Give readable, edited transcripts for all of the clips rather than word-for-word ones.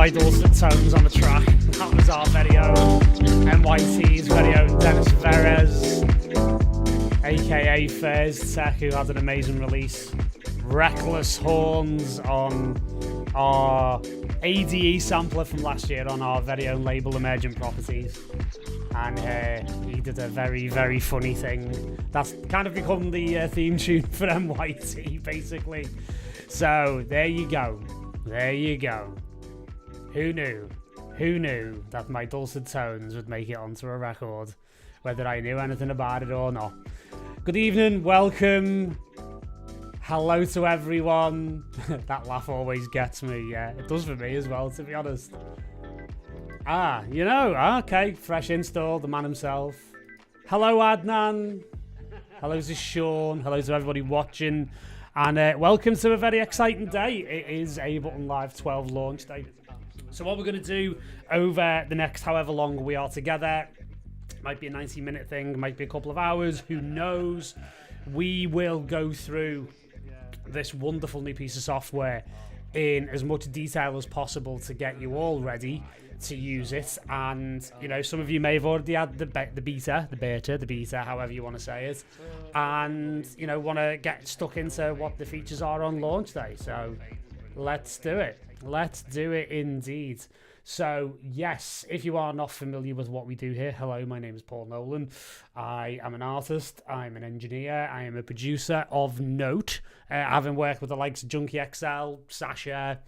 My dulcet tones on the track. That was our very own MYT's very own Dennis Verez, aka First Tech, who had an amazing release. Reckless horns on our ADE sampler from last year on our very own label Emergent Properties. And he did a very, very funny thing. That's kind of become the theme tune for MYT, basically. So there you go. There you go. Who knew? Who knew that my dulcet tones would make it onto a record, whether I knew anything about it or not? Good evening, welcome. Hello to everyone. That laugh always gets me. Yeah, it does for me as well, to be honest. Okay, fresh install, the man himself. Hello, Adnan. Hello to Sean. Hello to everybody watching. And welcome to a very exciting day. It is Ableton Live 12 launch day. So what we're going to do over the next however long we are together, might be a 90-minute thing, might be a couple of hours, who knows, we will go through this wonderful new piece of software in as much detail as possible to get you all ready to use it. And, you know, some of you may have already had the beta, however you want to say it, and, you know, want to get stuck into what the features are on launch day. So let's do it. Let's do it indeed. So, yes, if you are not familiar with what we do here, hello, my name is Paul Nolan. I am an artist, I'm an engineer, I am a producer of note, having worked with the likes of Junkie XL, Sasha,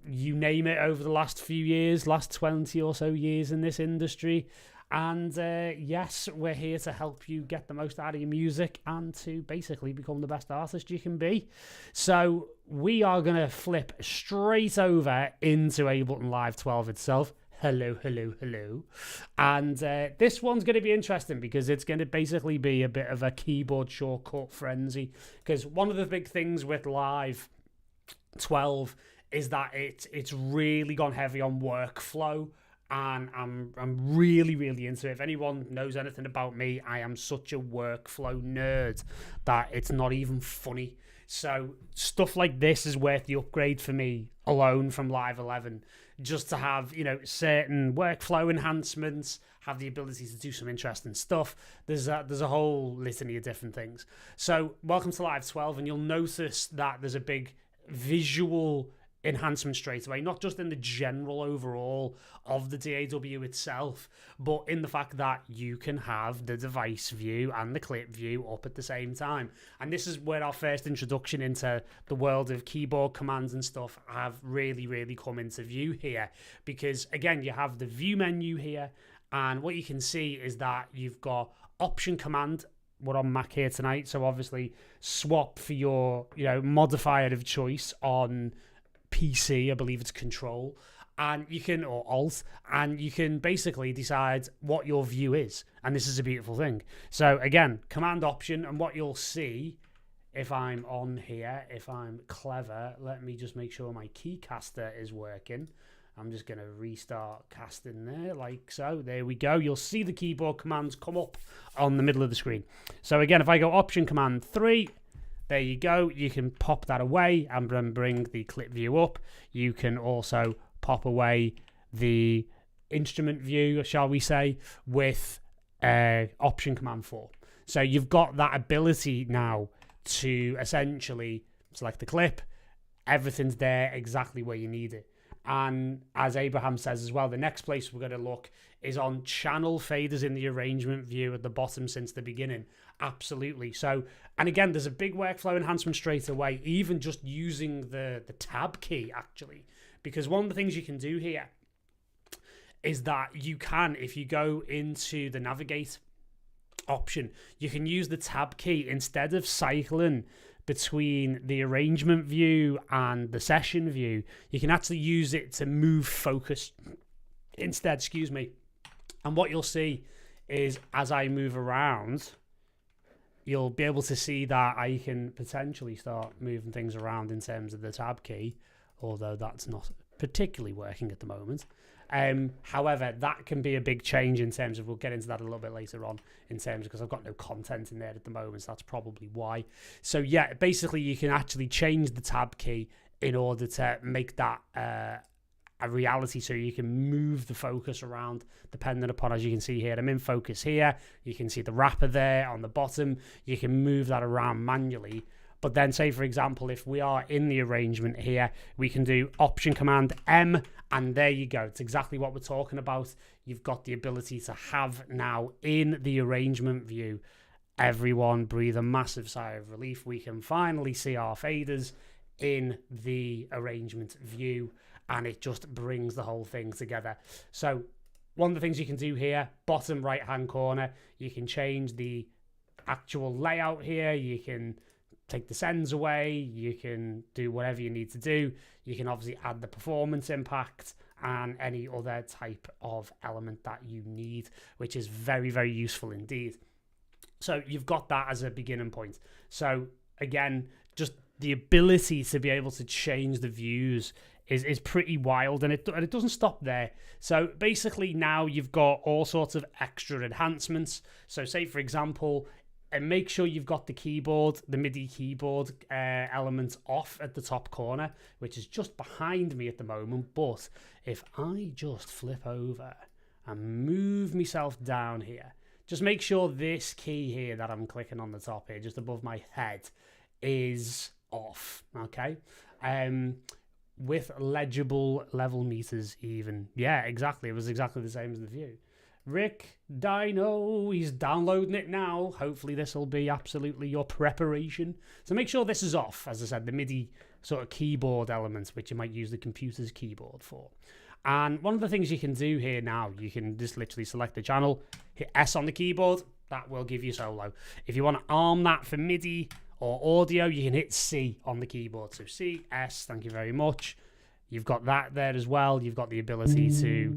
you name it, over the last few years, last 20 or so years in this industry. And yes, we're here to help you get the most out of your music and to basically become the best artist you can be. So we are going to flip straight over into Ableton Live 12 itself. Hello. And this one's going to be interesting because it's going to basically be a bit of a keyboard shortcut frenzy. Because one of the big things with Live 12 is that it's really gone heavy on workflow. And I'm really, really into it. If anyone knows anything about me, I am such a workflow nerd that it's not even funny. So stuff like this is worth the upgrade for me alone from Live 11, just to have, you know, certain workflow enhancements, have the ability to do some interesting stuff. There's a whole litany of different things. So welcome to Live 12, and you'll notice that there's a big visual enhancement straight away, not just in the general overall of the DAW itself, but in the fact that you can have the device view and the clip view up at the same time. And this is where our first introduction into the world of keyboard commands and stuff have really come into view here, because again, you have the view menu here, and what you can see is that you've got option command. We're on Mac here tonight, so obviously swap for your modifier of choice. On PC, I believe it's Control, and you can, or Alt, and you can basically decide what your view is. And this is a beautiful thing. So again, Command Option, and what you'll see if I'm on here, if I'm clever, let me just make sure my Keycaster is working. I'm just going to restart casting there, like so. There we go. You'll see the keyboard commands come up on the middle of the screen. So again, if I go Option Command 3, there you go. You can pop that away and then bring the clip view up. You can also pop away the instrument view, shall we say, with Option Command 4. So you've got that ability now to essentially select the clip. Everything's there exactly where you need it. And as Abraham says as well, the next place we're going to look is on channel faders in the arrangement view at the bottom since the beginning. Absolutely. So, and again, there's a big workflow enhancement straight away, even just using the tab key, actually. Because one of the things you can do here is that you can, if you go into the navigate option, you can use the tab key instead of cycling between the arrangement view and the session view. You can actually use it to move focus instead, excuse me. And what you'll see is as I move around, you'll be able to see that I can potentially start moving things around in terms of the tab key, although that's not particularly working at the moment. However, that can be a big change in terms of, we'll get into that a little bit later on, in terms, because I've got no content in there at the moment, so that's probably why. So yeah, basically you can actually change the tab key in order to make that a reality, so you can move the focus around depending upon, as you can see here, I'm in focus here, you can see the wrapper there on the bottom, you can move that around manually. But then say, for example, if we are in the arrangement here, we can do Option Command M, and there you go. It's exactly what we're talking about. You've got the ability to have now in the arrangement view. Everyone breathe a massive sigh of relief. We can finally see our faders in the arrangement view, and it just brings the whole thing together. So one of the things you can do here, bottom right-hand corner, you can change the actual layout here. You can take the sends away, you can do whatever you need to do. You can obviously add the performance impact and any other type of element that you need, which is very useful indeed. So you've got that as a beginning point. So again, just the ability to be able to change the views is pretty wild, and it doesn't stop there. So basically now you've got all sorts of extra enhancements. So say, for example, and make sure you've got the keyboard, the MIDI keyboard element off at the top corner, which is just behind me at the moment. But if I just flip over and move myself down here, just make sure this key here that I'm clicking on the top here, just above my head, is off, okay? With legible level meters even. Yeah, exactly. It was exactly the same as the view. Rick Dino, he's downloading it now. Hopefully this will be absolutely your preparation. So make sure this is off, as I said, the MIDI sort of keyboard elements, which you might use the computer's keyboard for. And one of the things you can do here now, you can just literally select the channel, hit S on the keyboard, that will give you solo. If you want to arm that for MIDI or audio, you can hit C on the keyboard. So C, S, thank you very much. You've got that there as well. You've got the ability to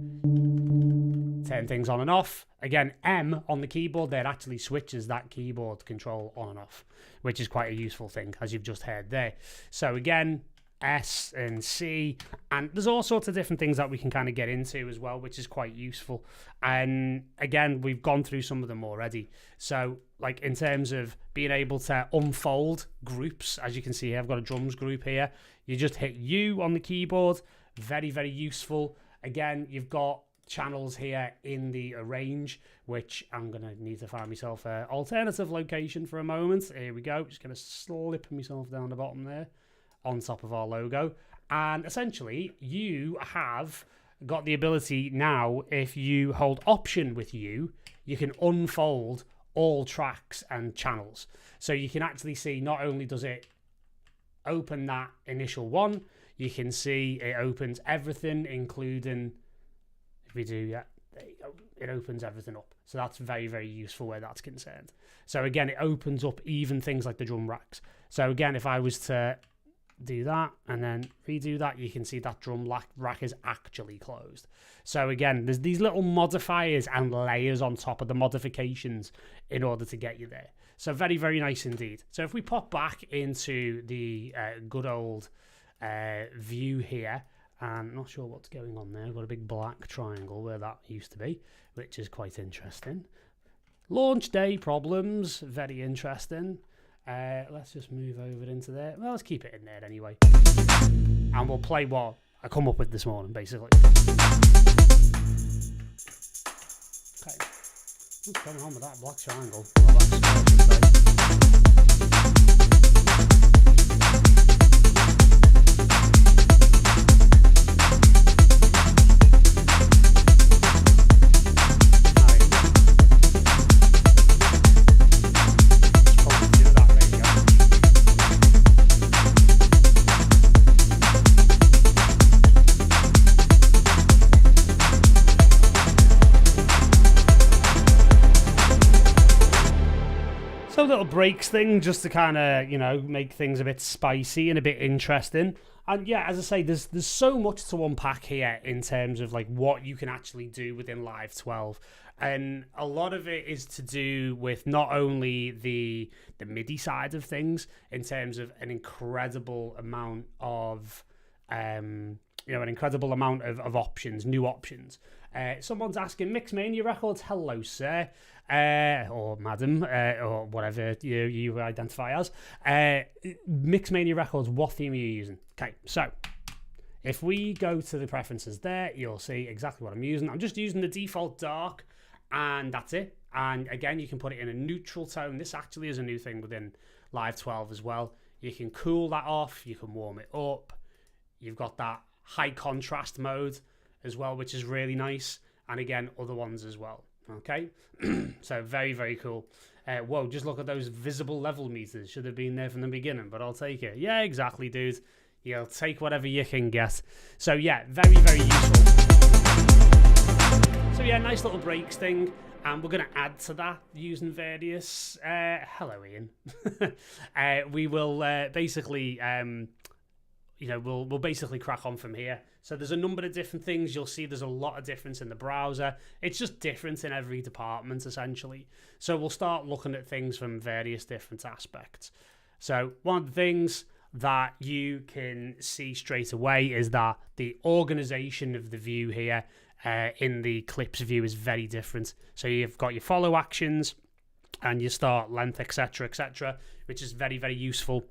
turn things on and off. Again, M on the keyboard there actually switches that keyboard control on and off, which is quite a useful thing, as you've just heard there. So again, S and C, and there's all sorts of different things that we can kind of get into as well, which is quite useful. And again, we've gone through some of them already. So like in terms of being able to unfold groups, as you can see here, I've got a drums group here. You just hit U on the keyboard. Very, very useful. Again, you've got channels here in the arrange, which I'm going to need to find myself an alternative location for a moment. Here we go. Just going to slip myself down the bottom there. on top of our logo. And essentially, you have got the ability now, if you hold Option with U, you can unfold all tracks and channels. So you can actually see, not only does it open that initial one, you can see it opens everything, including, if we do, yeah, there you go, it opens everything up. So that's very, very useful where that's concerned. So again, it opens up even things like the drum racks. So again, if I was to do that and then redo that, you can see that drum rack is actually closed. So again, there's these little modifiers and layers on top of the modifications in order to get you there. So very, very nice indeed. So if we pop back into the good old view here, I'm not sure what's going on there. I've got a big black triangle where that used to be, which is quite interesting. Launch day problems, very interesting. Let's just move over into there. Well, let's keep it in there anyway. And we'll play what I come up with this morning, basically. Okay. What's going on with that black triangle? So little breaks thing just to kind of, you know, make things a bit spicy and a bit interesting. And yeah, as I say, there's so much to unpack here in terms of like what you can actually do within Live 12. And a lot of it is to do with not only the MIDI side of things in terms of an incredible amount of options, new options. Someone's asking, Mixmania Records, hello sir, or madam, or whatever you identify as. Mixmania Records, what theme are you using? Okay, so if we go to the preferences there, you'll see exactly what I'm using. I'm just using the default dark, and that's it. And again, you can put it in a neutral tone. This actually is a new thing within Live 12 as well. You can cool that off, you can warm it up. You've got that high contrast mode as well, which is really nice. And again, other ones as well. Okay, so very, very cool. Whoa, just look at those visible level meters. Should have been there from the beginning, but I'll take it. Yeah, exactly, dude. You'll take whatever you can get. So yeah, very, very useful. So yeah, nice little breaks thing. And we're going to add to that using various... hello, Ian. We will basically... we'll basically crack on from here. So there's a number of different things. You'll see there's a lot of difference in the browser. It's just different in every department, essentially. So we'll start looking at things from various different aspects. So one of the things that you can see straight away is that the organization of the view here in the clips view is very different. So you've got your follow actions and your start length, etc., which is very, very useful.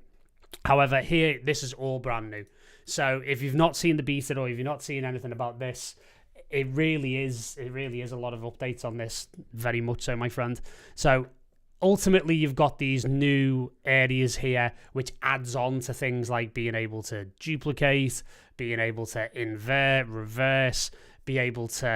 However, here, this is all brand new. So if you've not seen the beta or if you've not seen anything about this, it really is a lot of updates on this, very much so, my friend. So ultimately, you've got these new areas here, which adds on to things like being able to duplicate, being able to invert, reverse, be able to,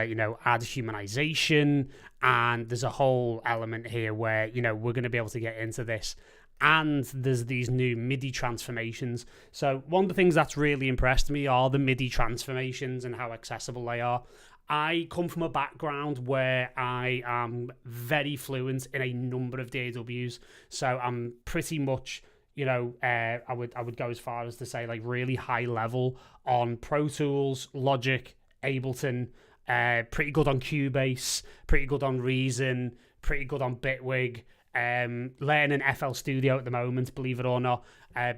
add humanization. And there's a whole element here where, we're going to be able to get into this. And there's these new MIDI transformations. So one of the things that's really impressed me are the MIDI transformations and how accessible they are. I come from a background where I am very fluent in a number of DAWs. So I'm pretty much, I would go as far as to say like really high level on Pro Tools, Logic, Ableton, pretty good on Cubase, pretty good on Reason, pretty good on Bitwig. Learning FL Studio at the moment, believe it or not,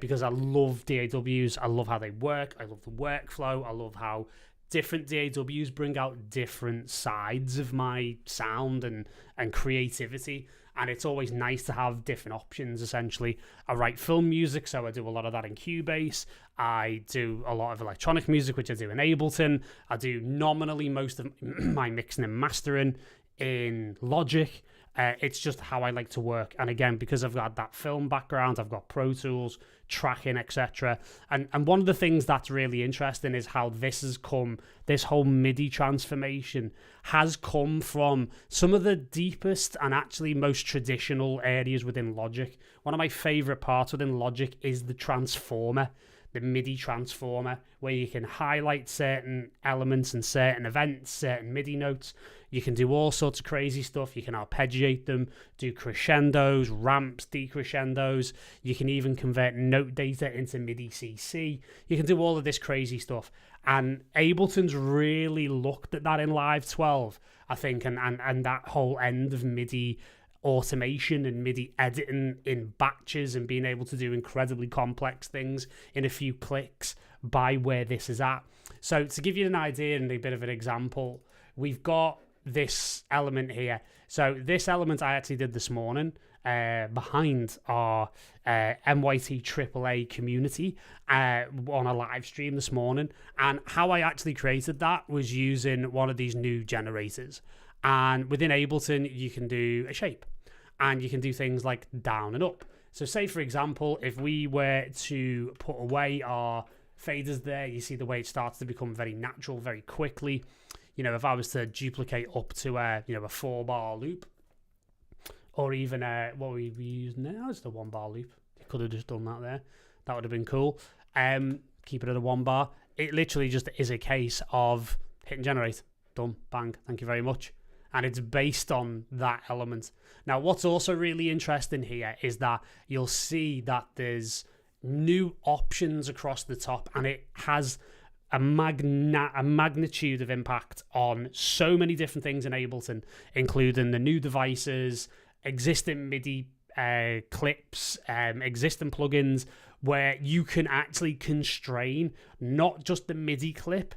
because I love DAWs. I love how they work. I love the workflow. I love how different DAWs bring out different sides of my sound and creativity. And it's always nice to have different options, essentially. I write film music, so I do a lot of that in Cubase. I do a lot of electronic music, which I do in Ableton. I do nominally most of my mixing and mastering in Logic. It's just how I like to work. And again, because I've got that film background, I've got Pro Tools, tracking, etc. And one of the things that's really interesting is how this whole MIDI transformation has come from some of the deepest and actually most traditional areas within Logic. One of my favorite parts within Logic is the transformer, the MIDI transformer, where you can highlight certain elements and certain events, certain MIDI notes. You can do all sorts of crazy stuff. You can arpeggiate them, do crescendos, ramps, decrescendos. You can even convert note data into MIDI CC. You can do all of this crazy stuff. And Ableton's really looked at that in Live 12, I think, and that whole end of MIDI automation and MIDI editing in batches and being able to do incredibly complex things in a few clicks by where this is at. So to give you an idea and a bit of an example, we've got this element here. So this element I actually did this morning behind our MYT AAA community on a live stream this morning. And how I actually created that was using one of these new generators. And within Ableton, you can do a shape. And you can do things like down and up. So say, for example, if we were to put away our faders there, you see the way it starts to become very natural very quickly. You know, if I was to duplicate up to a 4-bar loop, or even what we use now is the 1-bar loop. You could have just done that there. That would have been cool. Keep it at a 1-bar. It literally just is a case of hit and generate. Done. Bang. Thank you very much. And it's based on that element. Now, what's also really interesting here is that you'll see that there's new options across the top, and it has a magnitude of impact on so many different things in Ableton, including the new devices, existing MIDI clips, existing plugins, where you can actually constrain not just the MIDI clip,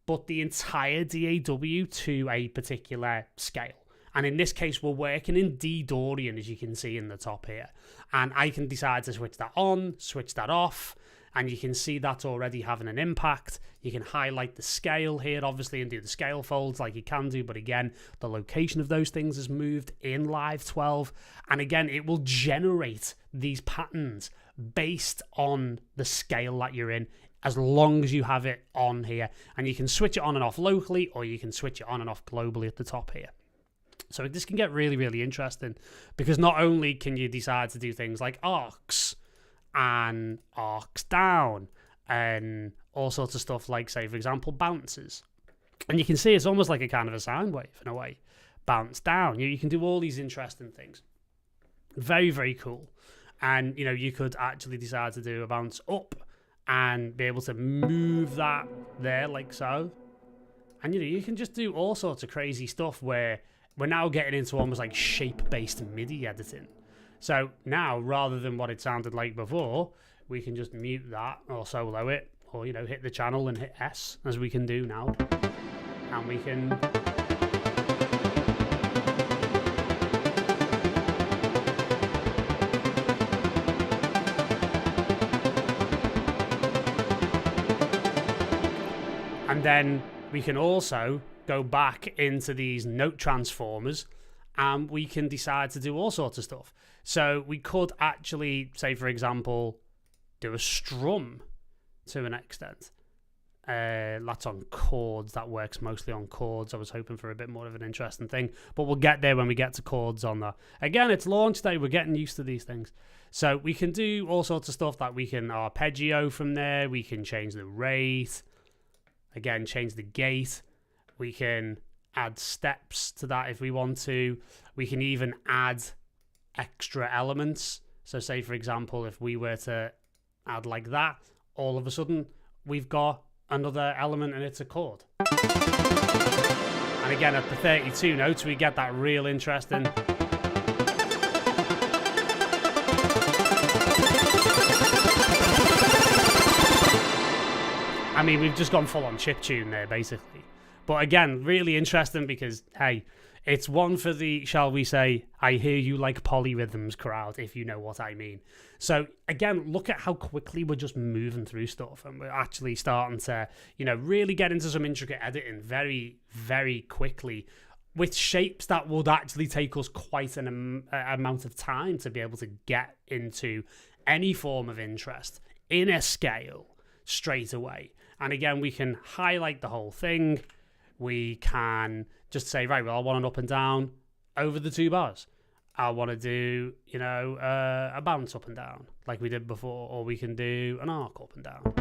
but the entire DAW to a particular scale. And in this case, we're working in D Dorian, as you can see in the top here. And I can decide to switch that on, switch that off, and you can see that's already having an impact. You can highlight the scale here, obviously, and do the scale folds like you can do. But again, the location of those things has moved in Live 12. And again, it will generate these patterns based on the scale that you're in, as long as you have it on here. And you can switch it on and off locally, or you can switch it on and off globally at the top here. So this can get really, really interesting, because not only can you decide to do things like arcs and arcs down and all sorts of stuff like, say, for example, bounces. And you can see it's almost like a kind of a sine wave in a way. Bounce down. You can do all these interesting things. Very, very cool. And, you know, you could actually decide to do a bounce up and be able to move that there like so. And, you know, you can just do all sorts of crazy stuff where we're now getting into almost like shape-based MIDI editing. So now, rather than what it sounded like before, we can just mute that or solo it, or, you know, hit the channel and hit S, as we can do now. And we can... And then we can also go back into these note transformers, and we can decide to do all sorts of stuff. So we could actually, say, for example, do a strum to an extent. That's on chords. That works mostly on chords. I was hoping for a bit more of an interesting thing, but we'll get there when we get to chords on that. Again, it's launch day. We're getting used to these things. So we can do all sorts of stuff that we can arpeggio from there. We can change the rate. Again, change the gate. We can add steps to that if we want to. We can even add extra elements. So say, for example, if we were to add like that, all of a sudden we've got another element and it's a chord. And again, at the 32 notes, we get that real interesting... I mean, we've just gone full on chiptune there, basically. But again, really interesting because, hey, it's one for the, shall we say, I hear you like polyrhythms crowd, if you know what I mean. So again, look at how quickly we're just moving through stuff, and we're actually starting to, you know, really get into some intricate editing very, very quickly with shapes that would actually take us quite an amount of time to be able to get into any form of interest in a scale straight away. And again, we can highlight the whole thing. We can just say, right, well, I want an up and down over the 2 bars. I want to do, you know, a bounce up and down like we did before, or we can do an arc up and down.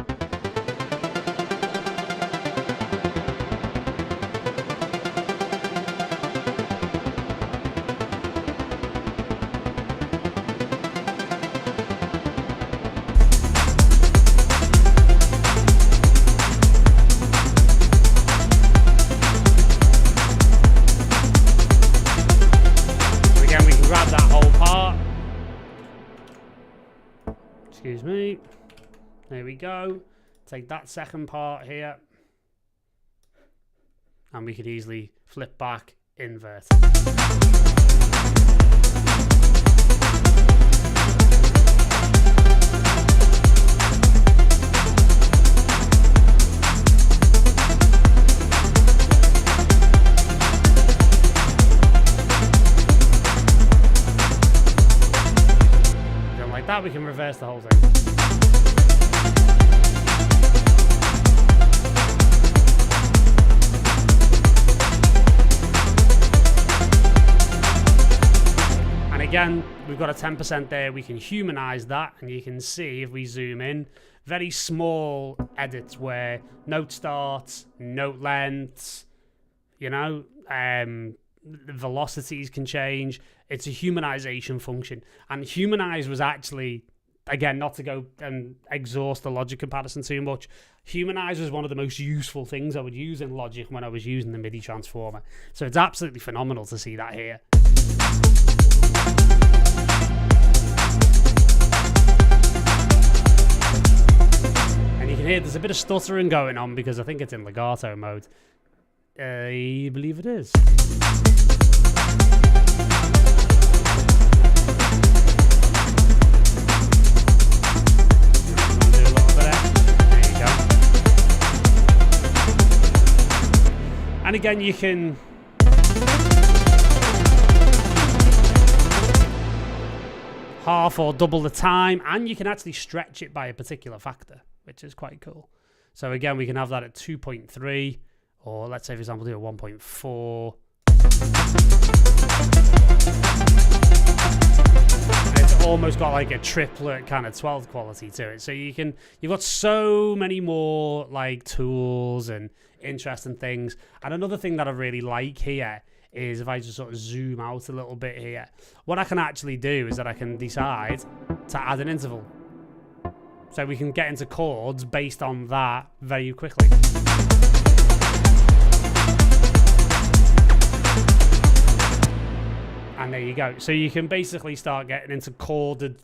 Excuse me. There we go. Take that second part here. And we could easily flip back, invert. That we can reverse the whole thing. And again, we've got a 10% there. We can humanize that, and you can see if we zoom in, very small edits where note starts, note lengths, you know, velocities can change. It's a humanization function, and humanize was actually, again, not to go and exhaust the Logic comparison too much, humanize was one of the most useful things I would use in Logic when I was using the MIDI transformer. So it's absolutely phenomenal to see that here. And you can hear there's a bit of stuttering going on because I think it's in legato mode. I believe it is. And again, you can half or double the time, and you can actually stretch it by a particular factor, which is quite cool. So again, we can have that at 2.3, or let's say, for example, do a 1.4. It's almost got like a triplet kind of 12th quality to it. So you've got so many more like tools and interesting things. And another thing that I really like here is if I just sort of zoom out a little bit here, what I can actually do is that I can decide to add an interval. So we can get into chords based on that very quickly. And there you go. So you can basically start getting into chorded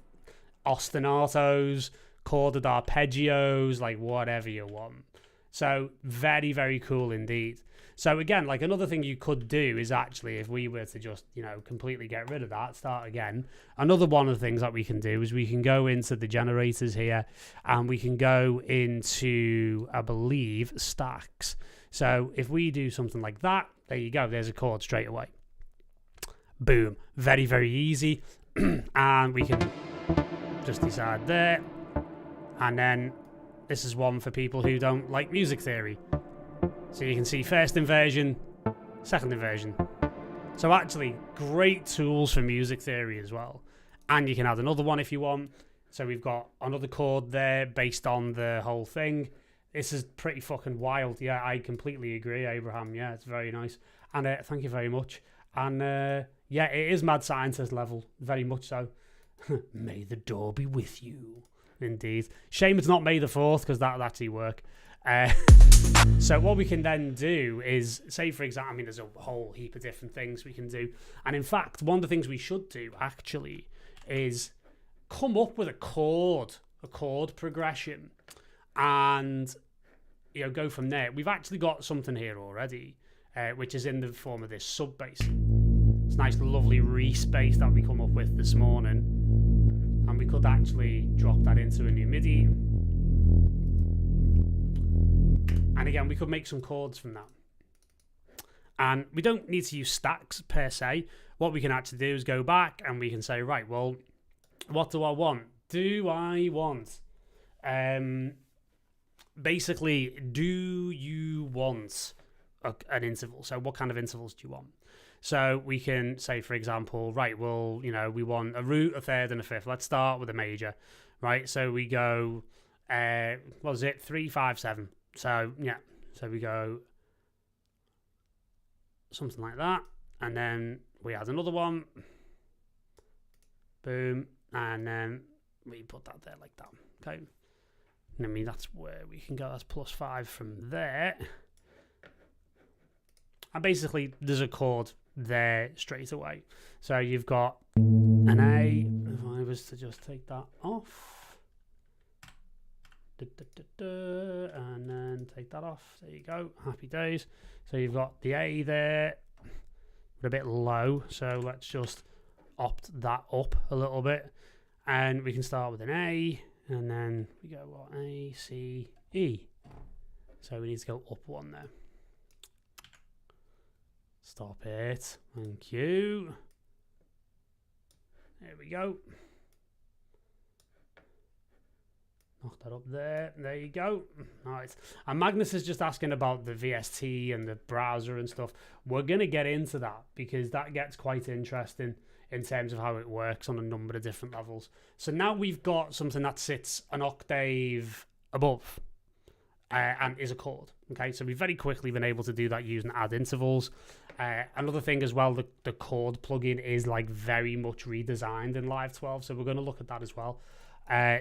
ostinatos, chorded arpeggios, like whatever you want. So very, very cool indeed. So again, like another thing you could do is actually, if we were to just, you know, completely get rid of that, start again. Another one of the things that we can do is we can go into the generators here and we can go into, I believe, stacks. So if we do something like that, there you go. There's a chord straight away. Boom. Very, very easy. And we can just decide there. And then this is one for people who don't like music theory. So you can see first inversion, second inversion. So actually, great tools for music theory as well. And you can add another one if you want. So we've got another chord there based on the whole thing. This is pretty fucking wild. Yeah, I completely agree, Abraham. Yeah, it's very nice. And thank you very much. And yeah, it is mad scientist level, very much so. May the door be with you. Indeed. Shame it's not May the 4th, because that would actually work. So what we can then do is, say for example, I mean, there's a whole heap of different things we can do. And in fact, one of the things we should do actually is come up with a chord progression, and you know, go from there. We've actually got something here already, which is in the form of this sub bass. It's a nice lovely re-space that we come up with this morning. And we could actually drop that into a new MIDI. And again, we could make some chords from that. And we don't need to use stacks per se. What we can actually do is go back and we can say, right, well, what do I want? Do I want, basically, do you want an interval? So what kind of intervals do you want? So we can say, for example, right, well, you know, we want a root, a third, and a fifth. Let's start with a major, right? So we go, what was it? 3, 5, 7. So, yeah. So we go something like that. And then we add another one. Boom. And then we put that there like that. Okay. And I mean, that's where we can go. That's +5 from there. And basically, there's a chord there straight away. So you've got an A. If I was to just take that off. And then take that off. There you go. Happy days. So you've got the A there. A bit low. So let's just opt that up a little bit. And we can start with an A. And then we go, what? A, C, E. So we need to go up one there. Stop it. Thank you. There we go. Knock that up there. There you go. All right. And Magnus is just asking about the VST and the browser and stuff. We're going to get into that because that gets quite interesting in terms of how it works on a number of different levels. So now we've got something that sits an octave above and is a chord. Okay, so we've very quickly been able to do that using add intervals. Another thing as well, the chord plugin is like very much redesigned in Live 12, so we're going to look at that as well.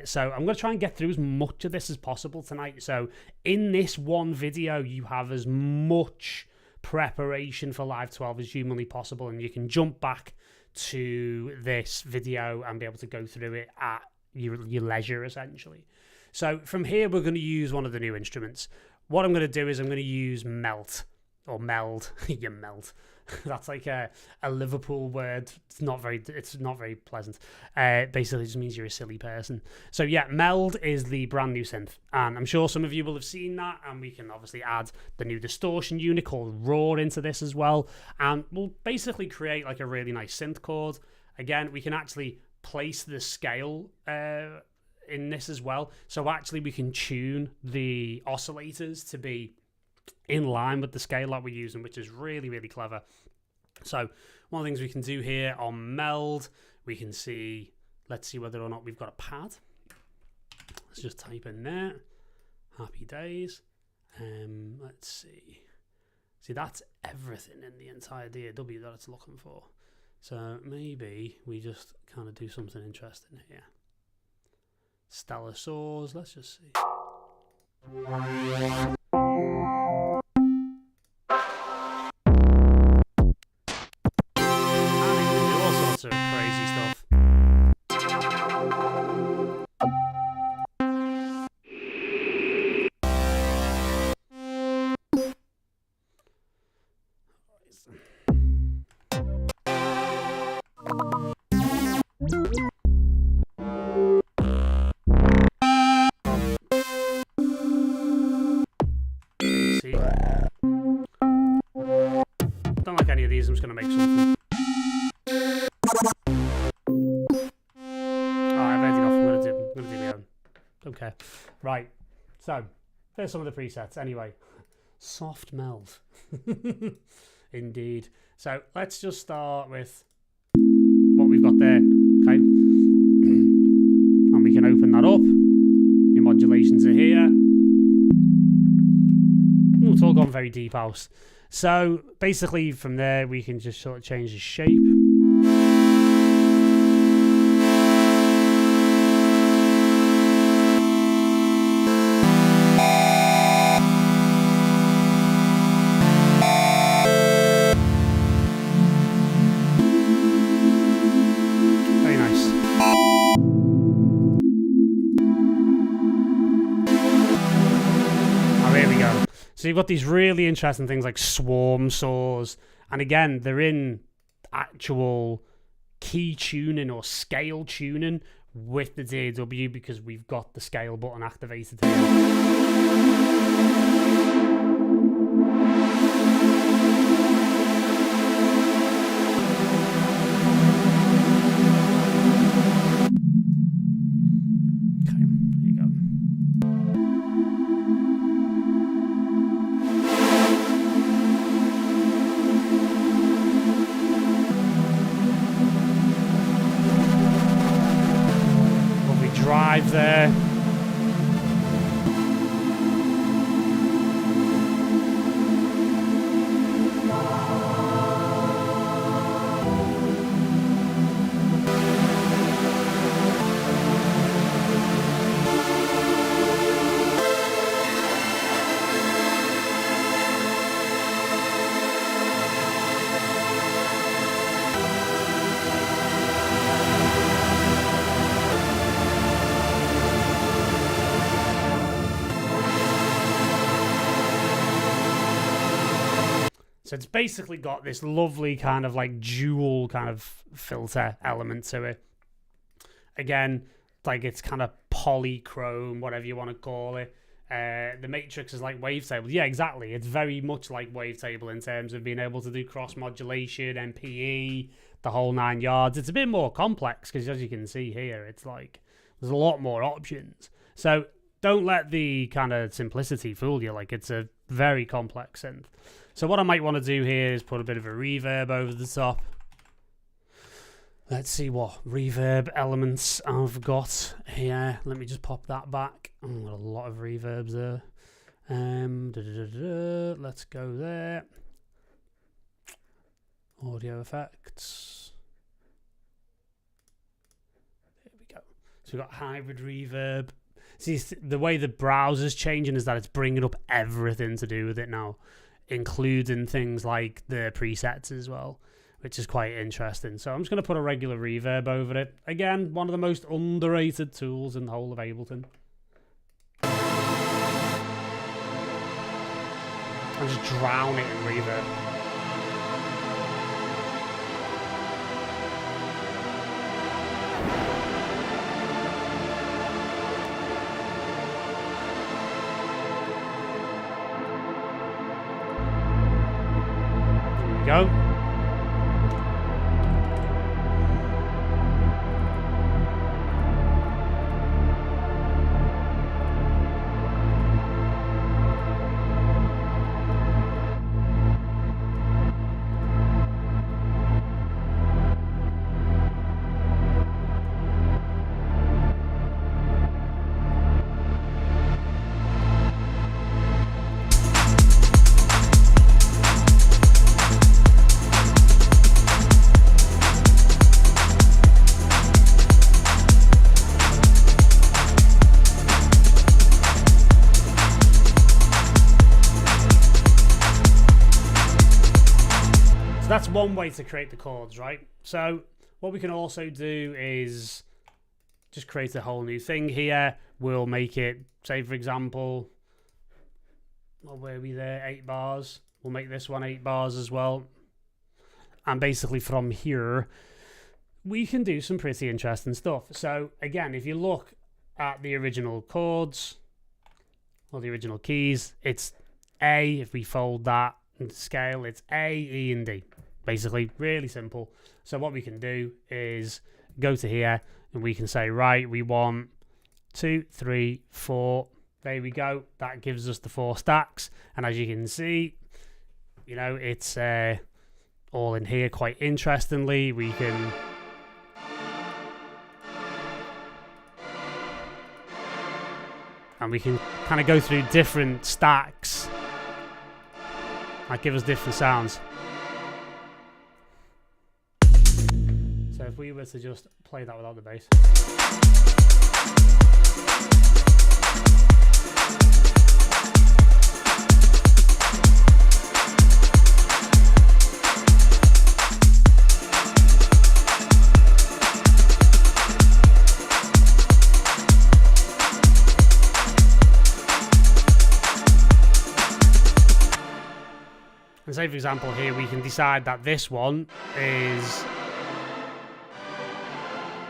So I'm going to try and get through as much of this as possible tonight. So in this one video, you have as much preparation for Live 12 as humanly possible, and you can jump back to this video and be able to go through it at your leisure, essentially. So from here, we're going to use one of the new instruments. What I'm going to do is I'm going to use melt. Or meld. You melt. That's like a Liverpool word. It's not very pleasant. Basically, it just means you're a silly person. So yeah, meld is the brand new synth, and I'm sure some of you will have seen that. And we can obviously add the new distortion unit called Raw into this as well, and we'll basically create like a really nice synth chord. Again, we can actually place the scale in this as well. So actually, we can tune the oscillators to be in line with the scale that we're using, which is really, really clever. So one of the things we can do here on meld, we can see, let's see whether or not we've got a pad. Let's just type in there, happy days. Let's see. See, that's everything in the entire DAW that it's looking for. So maybe we just kind of do something interesting here. Stellar saws, let's just see. Of crazy stuff. See? Don't like any of these, I'm just going to make something. Okay, right. So, there's some of the presets. Anyway, soft meld. Indeed. So, let's just start with what we've got there. Okay. And we can open that up. Your modulations are here. Ooh, it's all gone very deep house. So, basically, from there, we can just sort of change the shape. So you've got these really interesting things like swarm saws, and again, they're in actual key tuning or scale tuning with the DAW because we've got the scale button activated here. there. So it's basically got this lovely kind of like dual kind of filter element to it. Again, like it's kind of polychrome, whatever you want to call it. The matrix is like wavetable. Yeah, exactly. It's very much like wavetable in terms of being able to do cross modulation, MPE, the whole 9 yards. It's a bit more complex because, as you can see here, it's like there's a lot more options. So don't let the kind of simplicity fool you. Like, it's a very complex synth. So what I might want to do here is put a bit of a reverb over the top. Let's see what reverb elements I've got here. Let me just pop that back. Oh, I've got a lot of reverbs there. Let's go there. Audio effects. There we go. So we've got hybrid reverb. See, the way the browser's changing is that it's bringing up everything to do with it now, including things like the presets as well, which is quite interesting. So I'm just going to put a regular reverb over it. Again, one of the most underrated tools in the whole of Ableton. And just drown it in reverb. There we go. That's one way to create the chords, right? So what we can also do is just create a whole new thing here. We'll make it, say for example, well, where are we there? 8 bars. We'll make this one 8 bars as well. And basically from here, we can do some pretty interesting stuff. So again, if you look at the original chords, or the original keys, it's A. If we fold that into scale, it's A, E, and D. Basically, really simple. So what we can do is go to here and we can say, right, we want 2, 3, 4. There we go. That gives us the 4 stacks. And as you can see, you know, it's all in here quite interestingly. We can kind of go through different stacks that give us different sounds. So if we were to just play that without the bass. And say for example here we can decide that this one is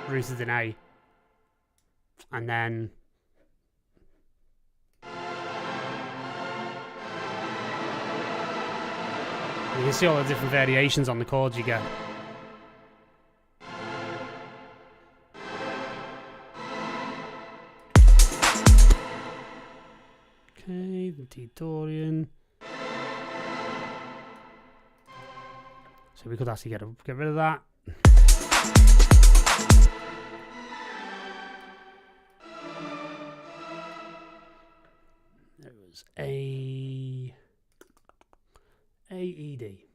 rooted in A, and then you can see all the different variations on the chords you get. Okay, the D Dorian. So we could actually get rid of that. is A E D.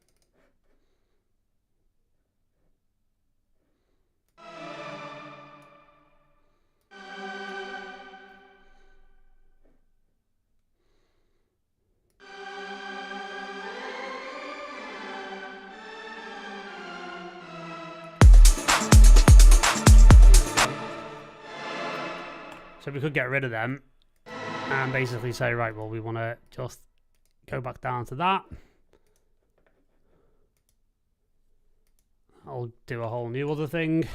So we could get rid of them and basically say, right, well, we want to just go back down to that. I'll do a whole new other thing, which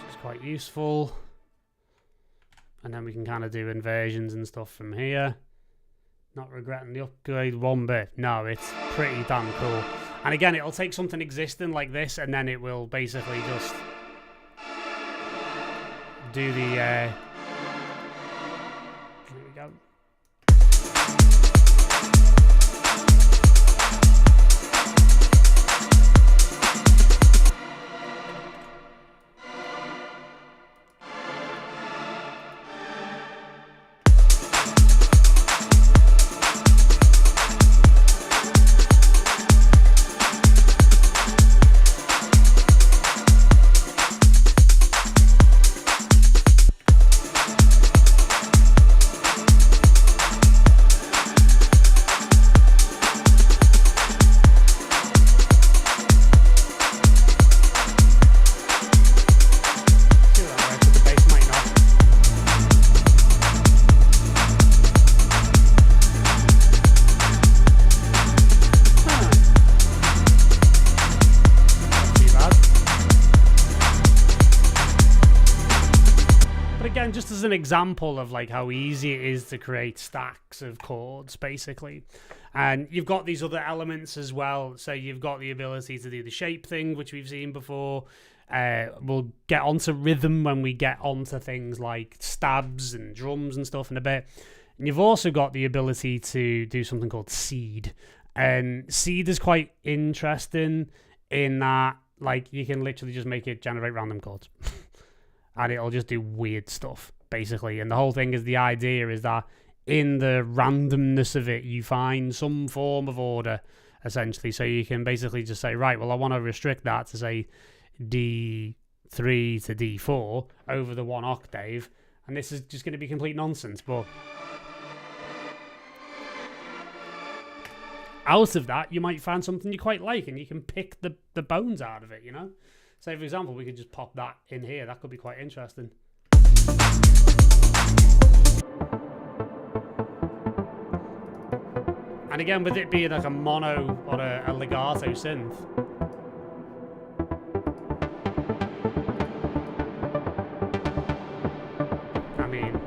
is quite useful. And then we can kind of do inversions and stuff from here. Not regretting the upgrade one bit. No, it's pretty damn cool. And again, it'll take something existing like this, and then it will basically just do the... Here we go. Just as an example of like how easy it is to create stacks of chords, basically. And you've got these other elements as well. So you've got the ability to do the shape thing, which we've seen before. We'll get onto rhythm when we get onto things like stabs and drums and stuff in a bit. And you've also got the ability to do something called seed. And seed is quite interesting in that like you can literally just make it generate random chords. And it'll just do weird stuff, basically. And the whole thing is, the idea is that in the randomness of it, you find some form of order, essentially. So you can basically just say, right, well, I want to restrict that to, say, D3 to D4 over the one octave. And this is just going to be complete nonsense. But out of that, you might find something you quite like, and you can pick the bones out of it, you know? Say, for example, we could just pop that in here. That could be quite interesting. And again, with it being like a mono or a legato synth, I mean,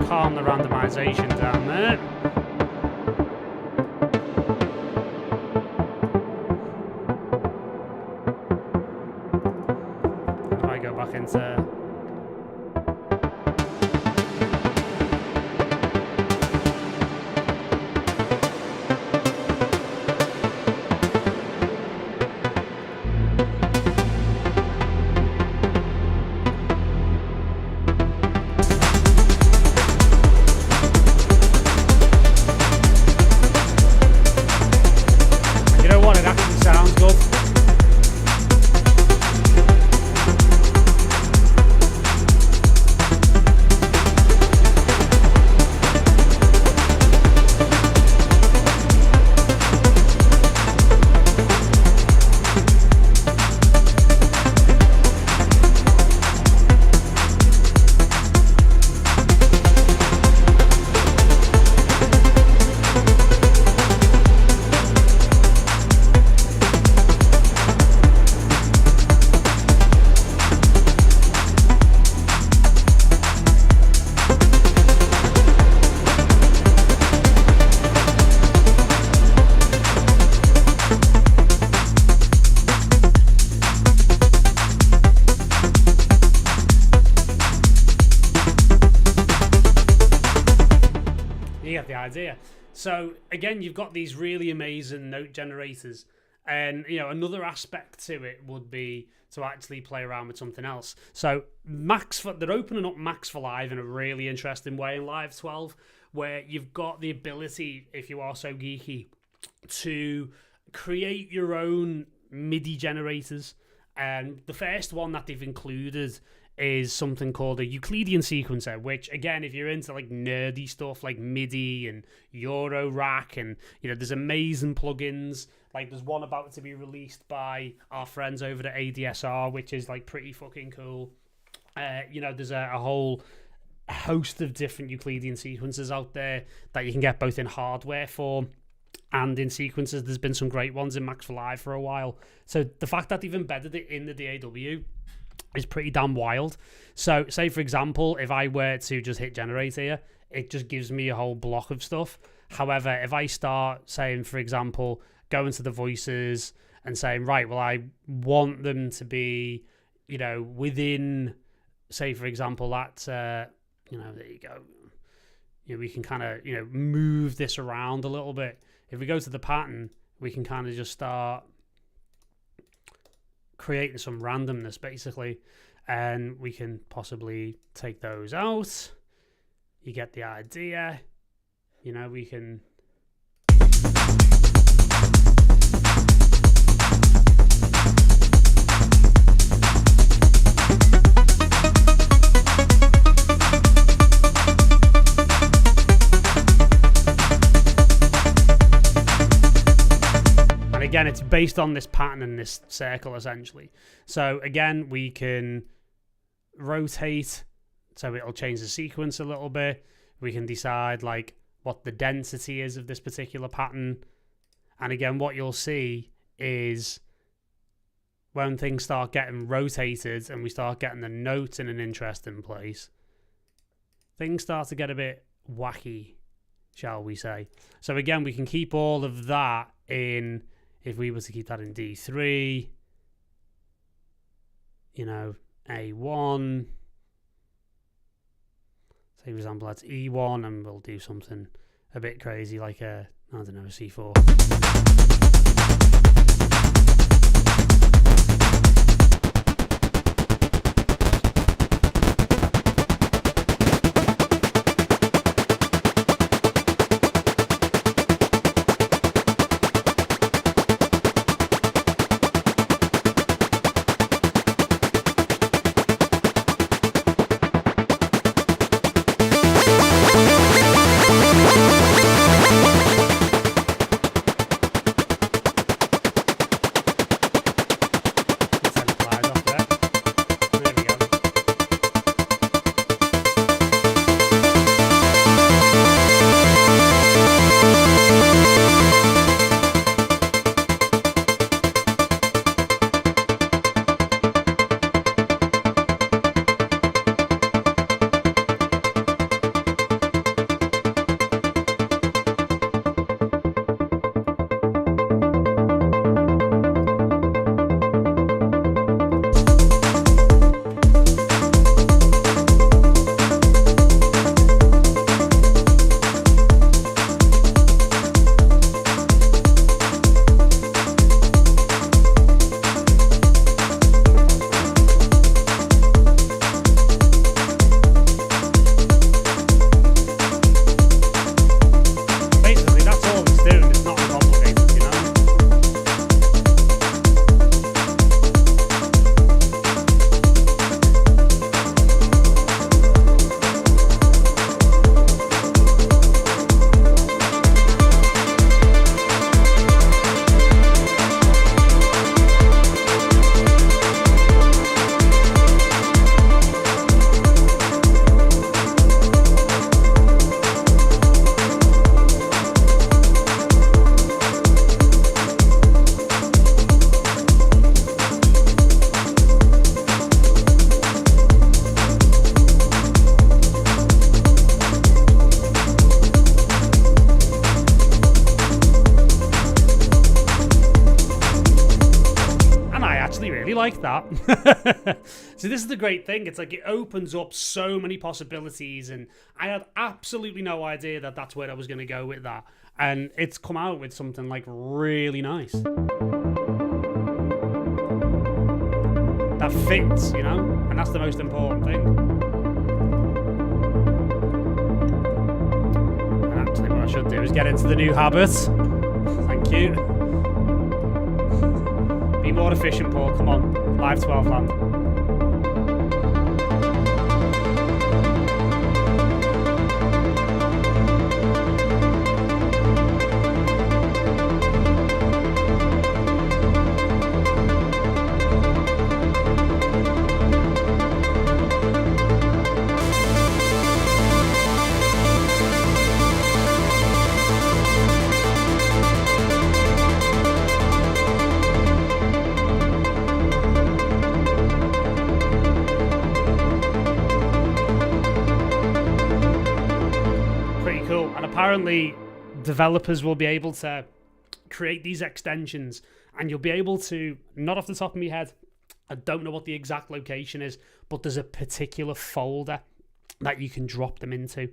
calm the randomization down there. If I go back into... So again, you've got these really amazing note generators, and another aspect to it would be to actually play around with something else. So they're opening up Max for Live in a really interesting way in Live 12, where you've got the ability, if you are so geeky, to create your own MIDI generators. And the first one that they've included is something called a Euclidean sequencer, which, again, if you're into like nerdy stuff like MIDI and Euro Rack, and there's amazing plugins. Like there's one about to be released by our friends over at ADSR, which is like pretty fucking cool. There's a whole host of different Euclidean sequencers out there that you can get both in hardware form and in sequencers. There's been some great ones in Max for Live for a while. So the fact that they've embedded it in the DAW is pretty damn wild. So say, for example, if I were to just hit generate here, it just gives me a whole block of stuff. However, if I start saying, for example, going to the voices and saying, right, well, I want them to be, within, say, for example, that, there you go. We can kind of, move this around a little bit. If we go to the pattern, we can kind of just start creating some randomness, basically, and we can possibly take those out. You get the idea. We can... Again, it's based on this pattern and this circle, essentially. So again, we can rotate, so it'll change the sequence a little bit. We can decide like what the density is of this particular pattern. And again, what you'll see is when things start getting rotated and we start getting the notes in an interesting place, things start to get a bit wacky, shall we say. So again, we can keep all of that in... If we were to keep that in D3, A1, say, for example, that's E1, and we'll do something a bit crazy like a C4. Like that. So this is the great thing. It's like it opens up so many possibilities, and I had absolutely no idea that that's where I was going to go with that. And it's come out with something like really nice. That fits, you know? And that's the most important thing. And actually what I should do is get into the new habit. Thank you. Be more efficient, Paul. Come on. Live 12 land. Apparently, developers will be able to create these extensions, and you'll be able to, not off the top of my head, I don't know what the exact location is, but there's a particular folder that you can drop them into,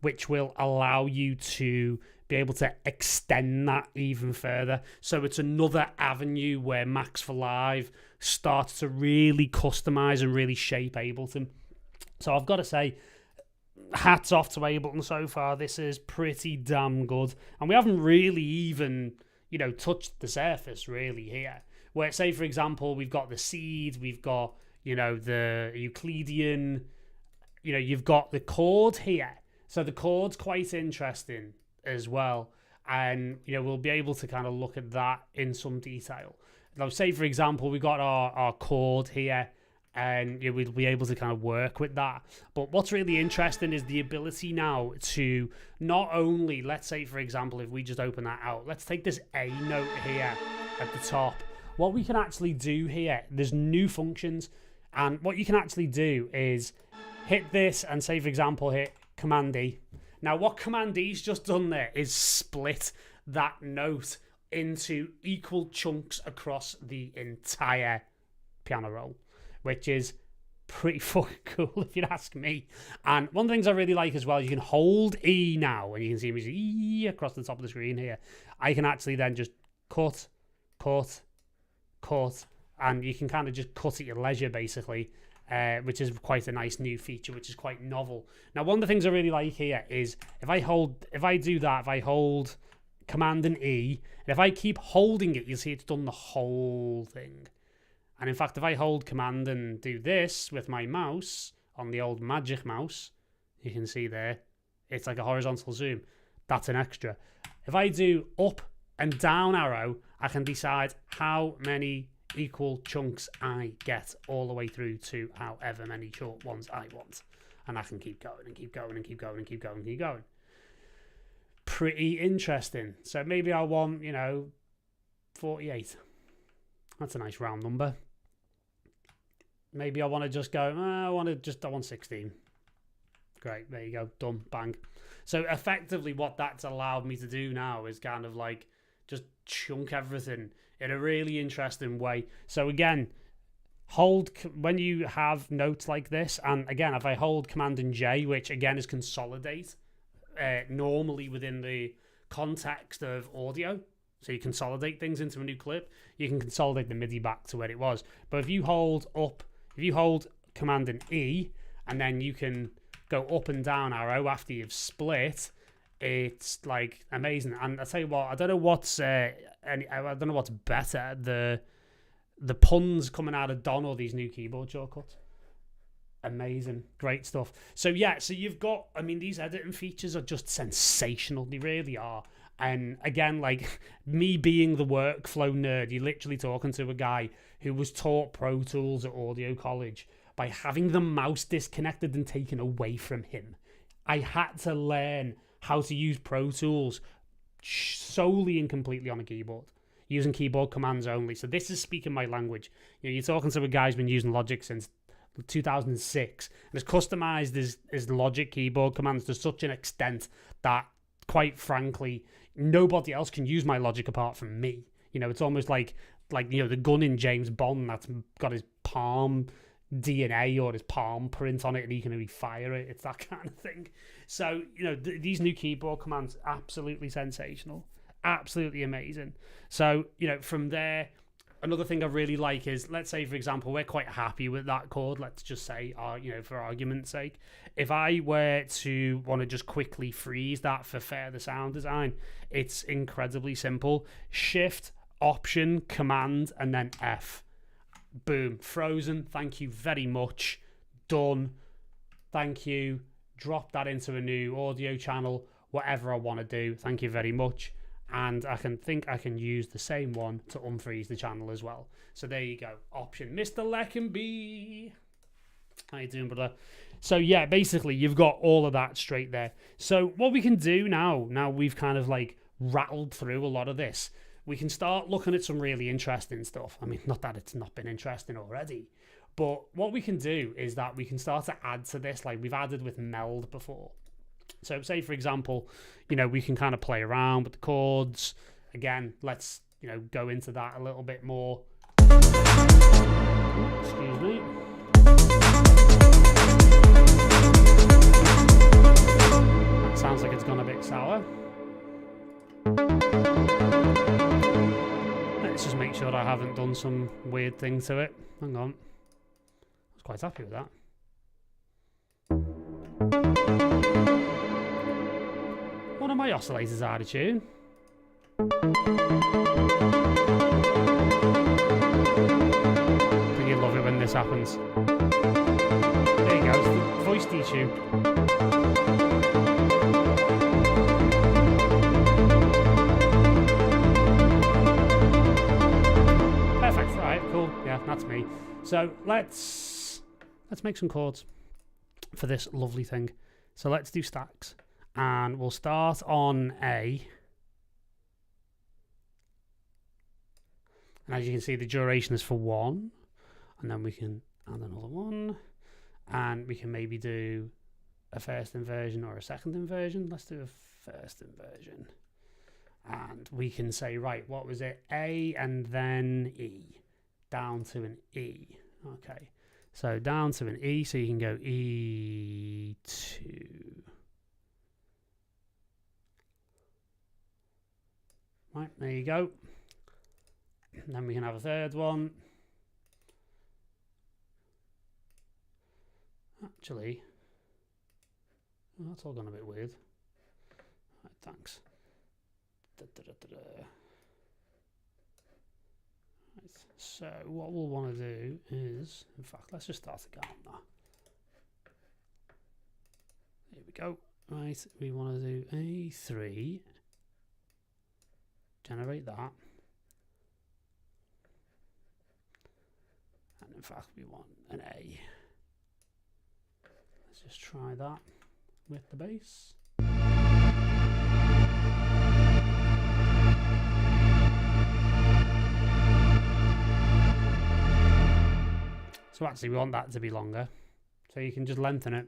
which will allow you to be able to extend that even further. So it's another avenue where Max for Live starts to really customize and really shape Ableton. So I've got to say, hats off to Ableton so far. This is pretty damn good. And we haven't really even, you know, touched the surface really here. Where, say, for example, we've got the seed, we've got, you know, the Euclidean, you know, you've got the chord here. So the chord's quite interesting as well. And, you know, we'll be able to kind of look at that in some detail. Now, say, for example, we've got our chord here, and we'll be able to kind of work with that. But what's really interesting is the ability now to not only, let's say, for example, if we just open that out, let's take this A note here at the top. What we can actually do here, there's new functions, and what you can actually do is hit this and, say, for example, hit Command E. Now, what Command E's just done there is split that note into equal chunks across the entire piano roll, which is pretty fucking cool if you'd ask me. And one of the things I really like as well, you can hold E now, and you can see me E across the top of the screen here. I can actually then just cut, and you can kind of just cut at your leisure, basically, which is quite a nice new feature, which is quite novel. Now, one of the things I really like here is if I hold Command and E, and if I keep holding it, you'll see it's done the whole thing. And in fact, if I hold Command and do this with my mouse on the old Magic Mouse, you can see there, it's like a horizontal zoom. That's an extra. If I do up and down arrow, I can decide how many equal chunks I get all the way through to however many short ones I want. And I can keep going and keep going and keep going and keep going and keep going. Pretty interesting. So maybe I want, 48. That's a nice round number. Maybe I want to just go, I want 16. Great, there you go, done, bang. So effectively what that's allowed me to do now is kind of like just chunk everything in a really interesting way. So again, hold when you have notes like this, and again, if I hold Command and J, which again is consolidate, normally within the context of audio, so you consolidate things into a new clip, you can consolidate the MIDI back to where it was. But if you hold Command and E, and then you can go up and down arrow after you've split, it's like amazing. And I tell you what, I don't know what's better, the puns coming out of Don or these new keyboard shortcuts. Amazing, great stuff. So yeah, so you've got, these editing features are just sensational. They really are. And again, like me being the workflow nerd, you're literally talking to a guy who was taught Pro Tools at audio college by having the mouse disconnected and taken away from him. I had to learn how to use Pro Tools solely and completely on a keyboard, using keyboard commands only. So this is speaking my language. You're talking to a guy who's been using Logic since 2006 and has customized his Logic keyboard commands to such an extent that, quite frankly, nobody else can use my Logic apart from me. It's almost like the gun in James Bond that's got his palm DNA or his palm print on it and he can really fire it. It's that kind of thing. So, you know, these new keyboard commands, absolutely sensational, absolutely amazing. So, you know, from there, another thing I really like is, let's say, for example, we're quite happy with that chord. Let's just say, you know, for argument's sake, if I were to want to just quickly freeze that for further sound design, it's incredibly simple. Shift, Option, Command, and then F. Boom, frozen. Thank you very much. Done. Thank you. Drop that into a new audio channel, whatever I want to do. Thank you very much. And I can use the same one to unfreeze the channel as well. So there you go. Option, Mr. Leckenby. How you doing, brother? So yeah, basically you've got all of that straight there. So what we can do now we've kind of like rattled through a lot of this, we can start looking at some really interesting stuff. I mean, not that it's not been interesting already, but what we can do is that we can start to add to this, like we've added with meld before. So say, for example, you know, we can kind of play around with the chords. Again, let's, you know, go into that a little bit more. Excuse me. That sounds like it's gone a bit sour. Let's just make sure I haven't done some weird thing to it. Hang on. I was quite happy with that. One of my oscillators out of tune. I think you'll love it when this happens. There you go, it's the voice detune. Perfect, alright, cool. Yeah, that's me. So let's make some chords for this lovely thing. So let's do stacks. And we'll start on A. And as you can see, the duration is for 1. And then we can add another one. And we can maybe do a first inversion or a second inversion. Let's do a first inversion. And we can say, right, what was it? A and then E. Down to an E. Okay. So down to an E. So you can go E2. Right, there you go. And then we can have a third one. Actually, oh, that's all gone a bit weird. Right, thanks. Right, so what we'll want to do is, in fact, let's just start again on that. There we go. Right, we want to do A3. Generate that. And in fact, we want an A. Let's just try that with the bass. So actually we want that to be longer. So you can just lengthen it.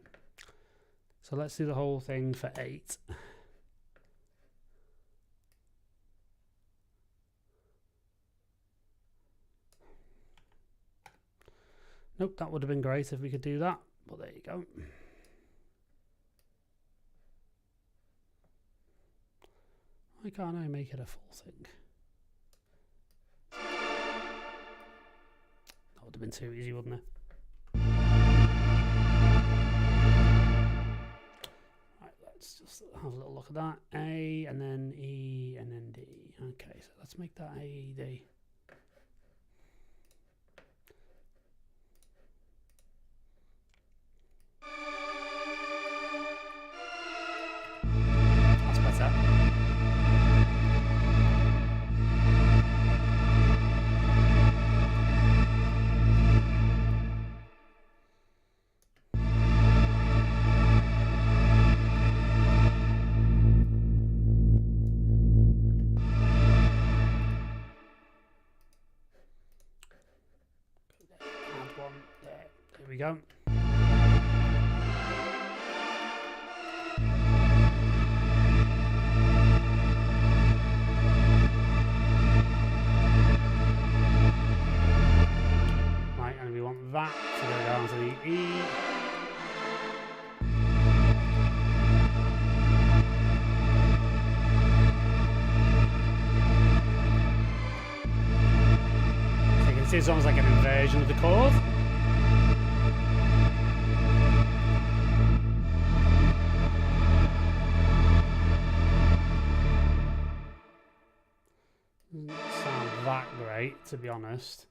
So let's do the whole thing for 8. Nope, that would have been great if we could do that, but there you go. Why can't I make it a full thing? That would have been too easy, wouldn't it? Right, let's just have a little look at that. A, and then E, and then D. Okay, so let's make that A, D. There we go. Right, and we want that to go E. So you can see it's almost like an inversion of the chord. Doesn't sound that great, to be honest.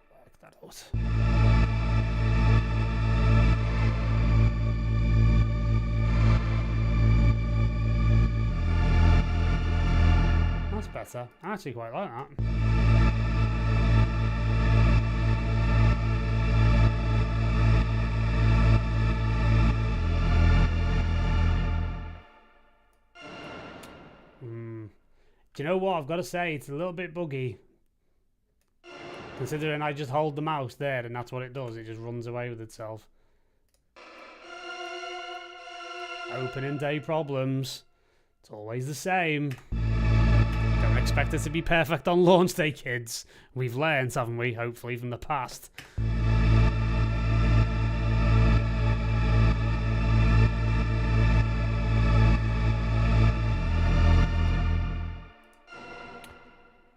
Work that out. That's better. I actually quite like that. Do you know what? I've got to say, it's a little bit buggy. Considering I just hold the mouse there and that's what it does. It just runs away with itself. Opening day problems. It's always the same. Don't expect it to be perfect on launch day, kids. We've learned, haven't we? Hopefully from the past.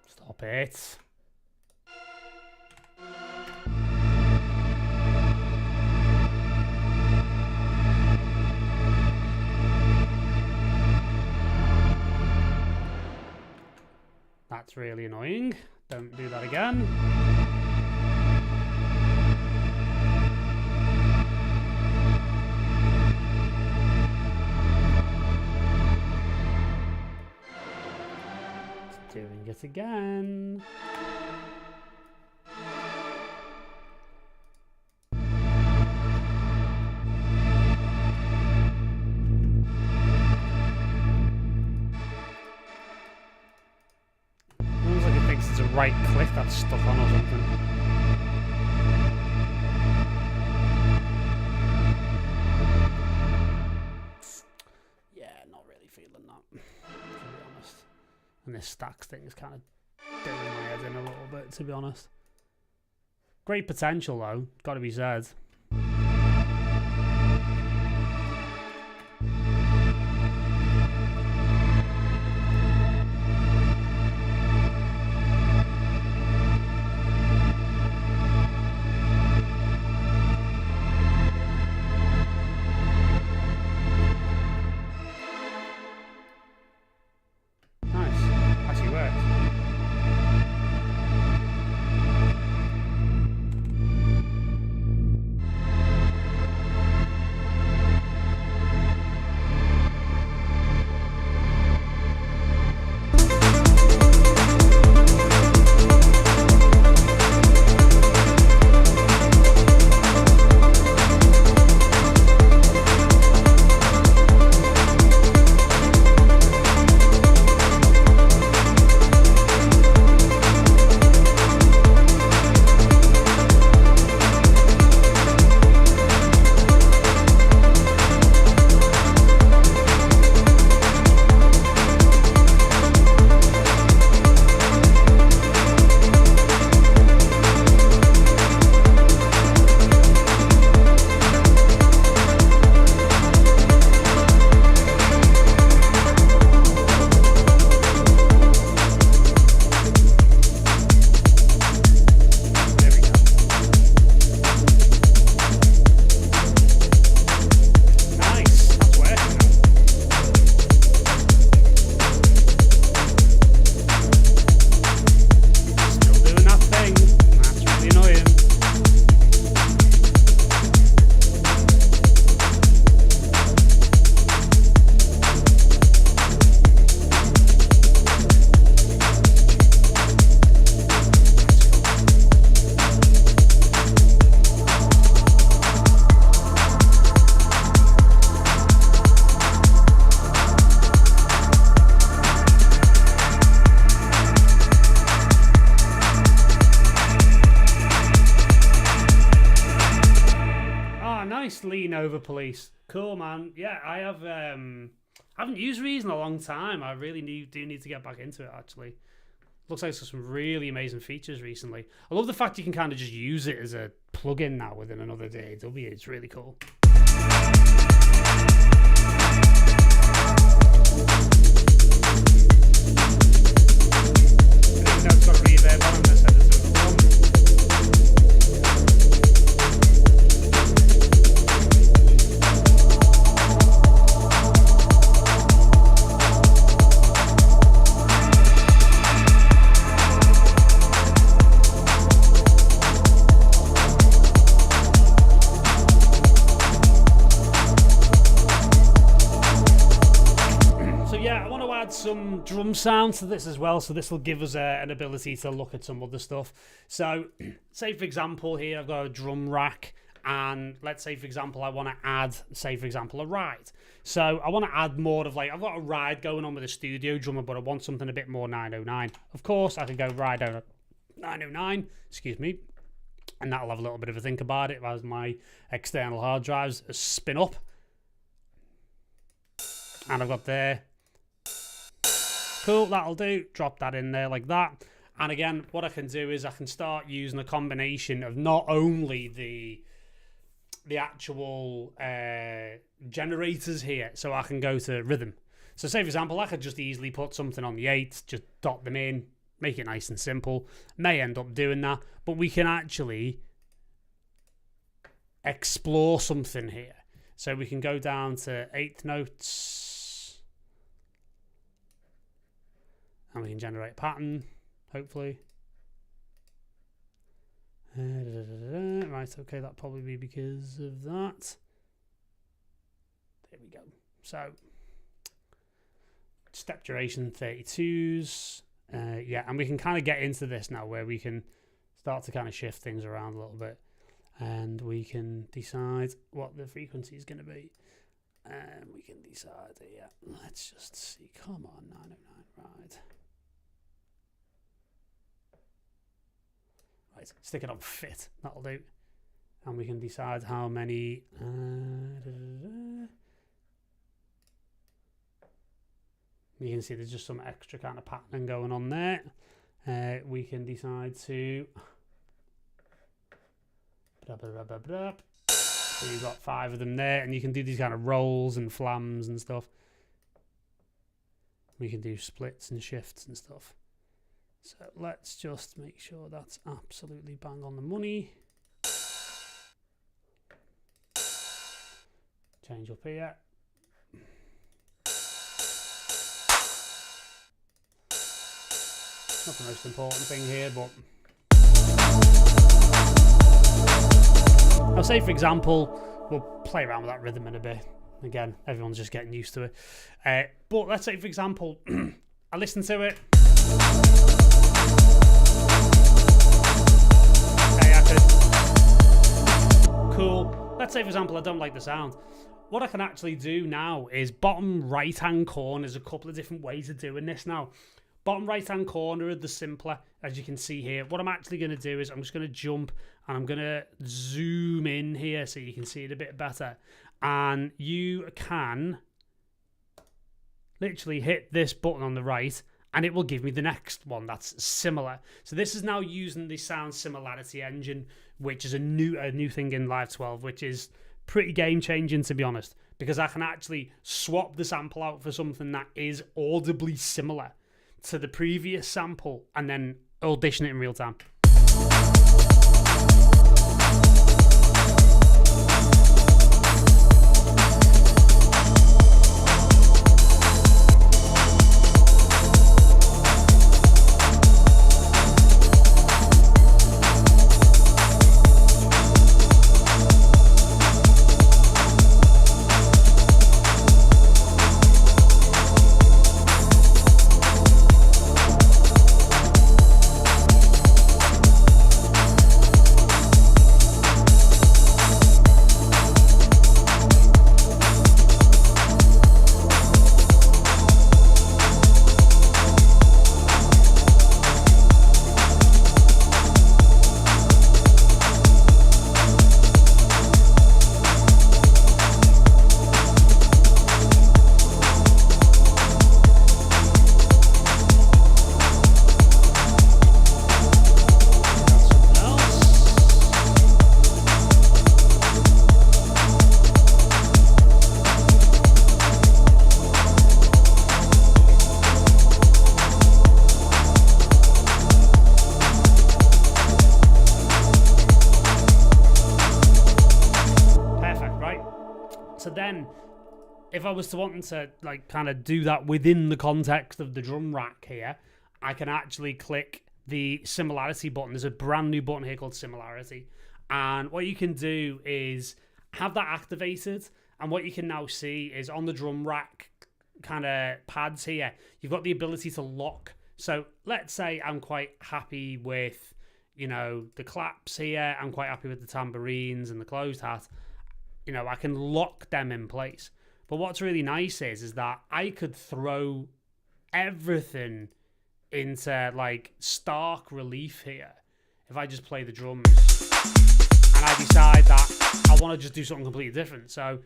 Stop it. That's really annoying. Don't do that again. Doing it again. It's a right click that's stuck on or something. Yeah, not really feeling that, to be honest. And this stacks thing is kind of doing my head in a little bit, to be honest. Great potential though, got to be said. nice lean over police. Cool, man. Yeah, I have. I haven't used Reason in a long time. I really do need to get back into it, actually. Looks like there's some really amazing features recently. I love the fact you can kind of just use it as a plugin now within another DAW. It's really cool. It's got reverb on it. Some drum sound to this as well, so this will give us an ability to look at some other stuff. So say for example here I've got a drum rack, and let's say for example I want to add, say for example, a ride. So I want to add more of like, I've got a ride going on with a studio drummer, but I want something a bit more 909. Of course I can go ride on a 909, excuse me, and that'll have a little bit of a think about it as my external hard drives spin up. And I've got there. Cool, that'll do. Drop that in there like that. And again, what I can do is I can start using a combination of not only the actual generators here, so I can go to rhythm. So say for example, I could just easily put something on the 8s, just dot them in, make it nice and simple. May end up doing that, but we can actually explore something here. So we can go down to 8th notes. And we can generate a pattern, hopefully. Right, okay, that'll probably be because of that. There we go. So, step duration 32s. Yeah, and we can kind of get into this now where we can start to kind of shift things around a little bit. And we can decide what the frequency is going to be. And we can decide, yeah, let's just see. Come on, 909, right. Right, stick it on fit, that'll do. And we can decide how many. You can see there's just some extra kind of patterning going on there. We can decide to. So you've got 5 of them there, and you can do these kind of rolls and flams and stuff. We can do splits and shifts and stuff. So let's just make sure that's absolutely bang on the money. Change up here. Not the most important thing here, but I'll say for example, we'll play around with that rhythm in a bit. Again, everyone's just getting used to it. But let's say for example, I listen to it. Cool. Let's say, for example, I don't like the sound. What I can actually do now is bottom right-hand corner. There's a couple of different ways of doing this now. Bottom right-hand corner are the simpler, as you can see here. What I'm actually going to do is I'm just going to jump and I'm going to zoom in here so you can see it a bit better. And you can literally hit this button on the right and it will give me the next one that's similar. So this is now using the sound similarity engine, which is a new thing in Live 12, which is pretty game changing, to be honest, because I can actually swap the sample out for something that is audibly similar to the previous sample and then audition it in real time. then if I was to want to like kind of do that within the context of the drum rack here, I can actually click the similarity button. There's a brand new button here called similarity. And what you can do is have that activated. And what you can now see is on the drum rack kind of pads here, you've got the ability to lock. So let's say I'm quite happy with, you know, the claps here. I'm quite happy with the tambourines and the closed hat. You know, I can lock them in place. But what's really nice is that I could throw everything into like stark relief here. If I just play the drums and I decide that I want to just do something completely different. So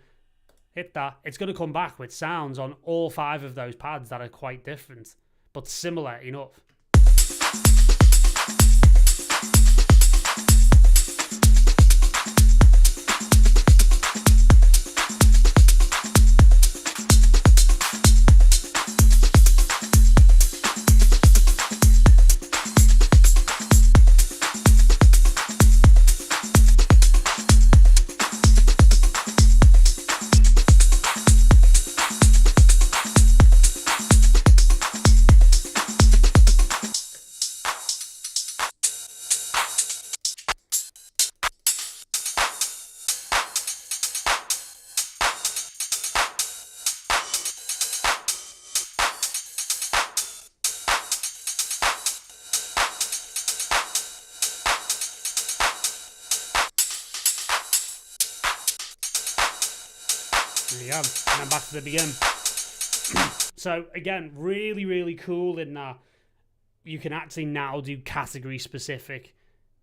hit that. It's going to come back with sounds on all 5 of those pads that are quite different, but similar enough. There you go, and then back to the beginning. So again, really, really cool in that you can actually now do category specific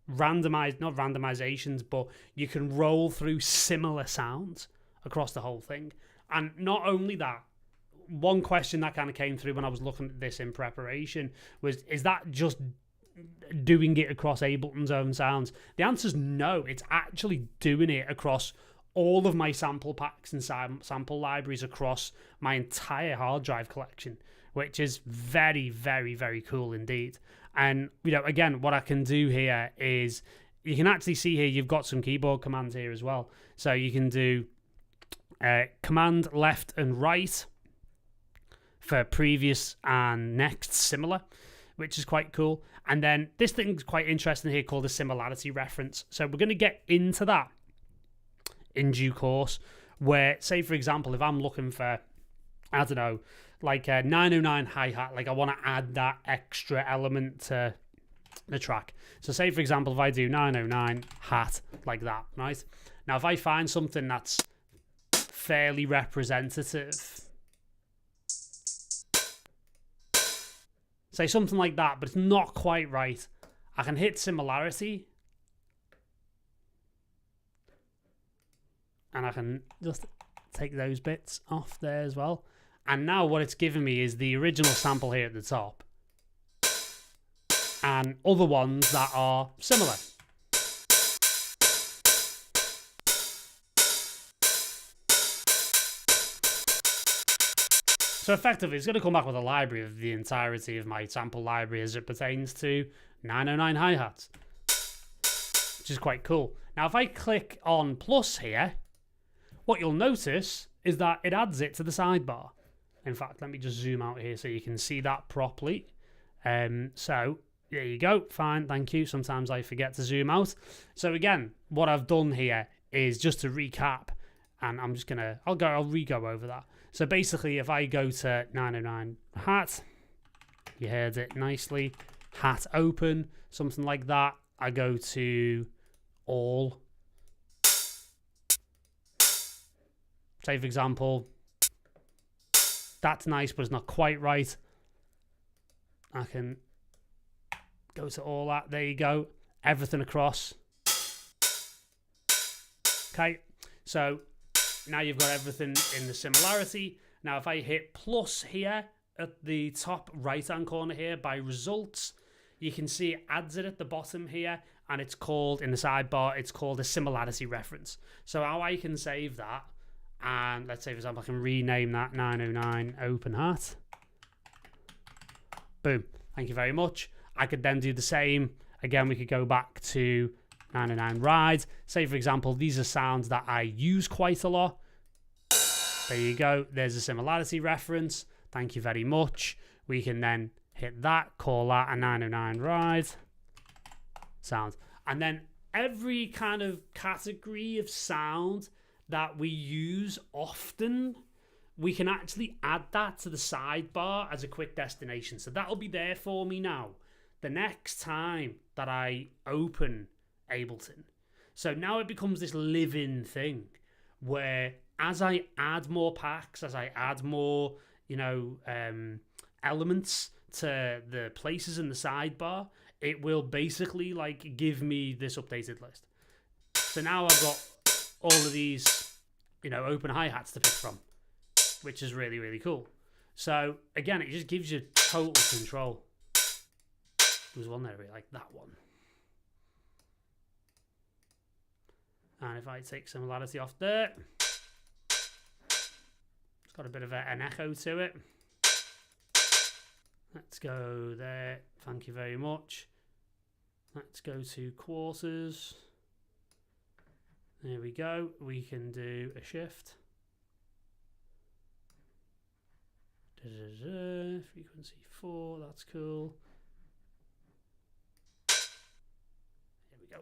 not randomizations, but you can roll through similar sounds across the whole thing. And not only that, one question that kind of came through when I was looking at this in preparation was, is that just doing it across Ableton's own sounds? The answer is no, it's actually doing it across all of my sample packs and sample libraries across my entire hard drive collection, which is very, very, very cool indeed. And, you know, again, what I can do here is you can actually see here you've got some keyboard commands here as well. So you can do command left and right for previous and next similar, which is quite cool. And then this thing's quite interesting here called a similarity reference. So we're going to get into that in due course, where, say, for example, if I'm looking for, I don't know, like a 909 hi-hat, like I want to add that extra element to the track. So say, for example, if I do 909 hat like that, right? Now, if I find something that's fairly representative, say something like that, but it's not quite right, I can hit similarity, and I can just take those bits off there as well. And now what it's giving me is the original sample here at the top and other ones that are similar. So effectively, it's going to come back with a library of the entirety of my sample library as it pertains to 909 hi-hats, which is quite cool. Now, if I click on plus here, what you'll notice is that it adds it to the sidebar. In fact, let me just zoom out here so you can see that properly. So there you go. Fine, thank you. Sometimes I forget to zoom out. So again, what I've done here is just to recap, and I'm just gonna, I'll re-go over that. So basically, if I go to 909 hat, you heard it nicely, hat open, something like that. I go to all. Say, for example, that's nice, but it's not quite right. I can go to all that. There you go. Everything across. Okay. So now you've got everything in the similarity. Now, if I hit plus here at the top right-hand corner here by results, you can see it adds it at the bottom here, and it's called, in the sidebar, it's called a similarity reference. So how I can save that, and let's say, for example, I can rename that 909 open hat. Boom. Thank you very much. I could then do the same. Again, we could go back to 909 ride. Say, for example, these are sounds that I use quite a lot. There you go. There's a similarity reference. Thank you very much. We can then hit that, call that a 909 ride. Sound. And then every kind of category of sound that we use often, we can actually add that to the sidebar as a quick destination. So that'll be there for me now the next time that I open Ableton. So now it becomes this living thing where as I add more packs, as I add more, elements to the places in the sidebar, it will basically like give me this updated list. So now I've got all of these, open hi-hats to pick from, which is really, really cool. So again, it just gives you total control. There's one there I really like, that one. And if I take similarity off there, it's got a bit of an echo to it. Let's go there. Thank you very much. Let's go to quarters. There we go. We can do a shift. Frequency 4, that's cool. There we go.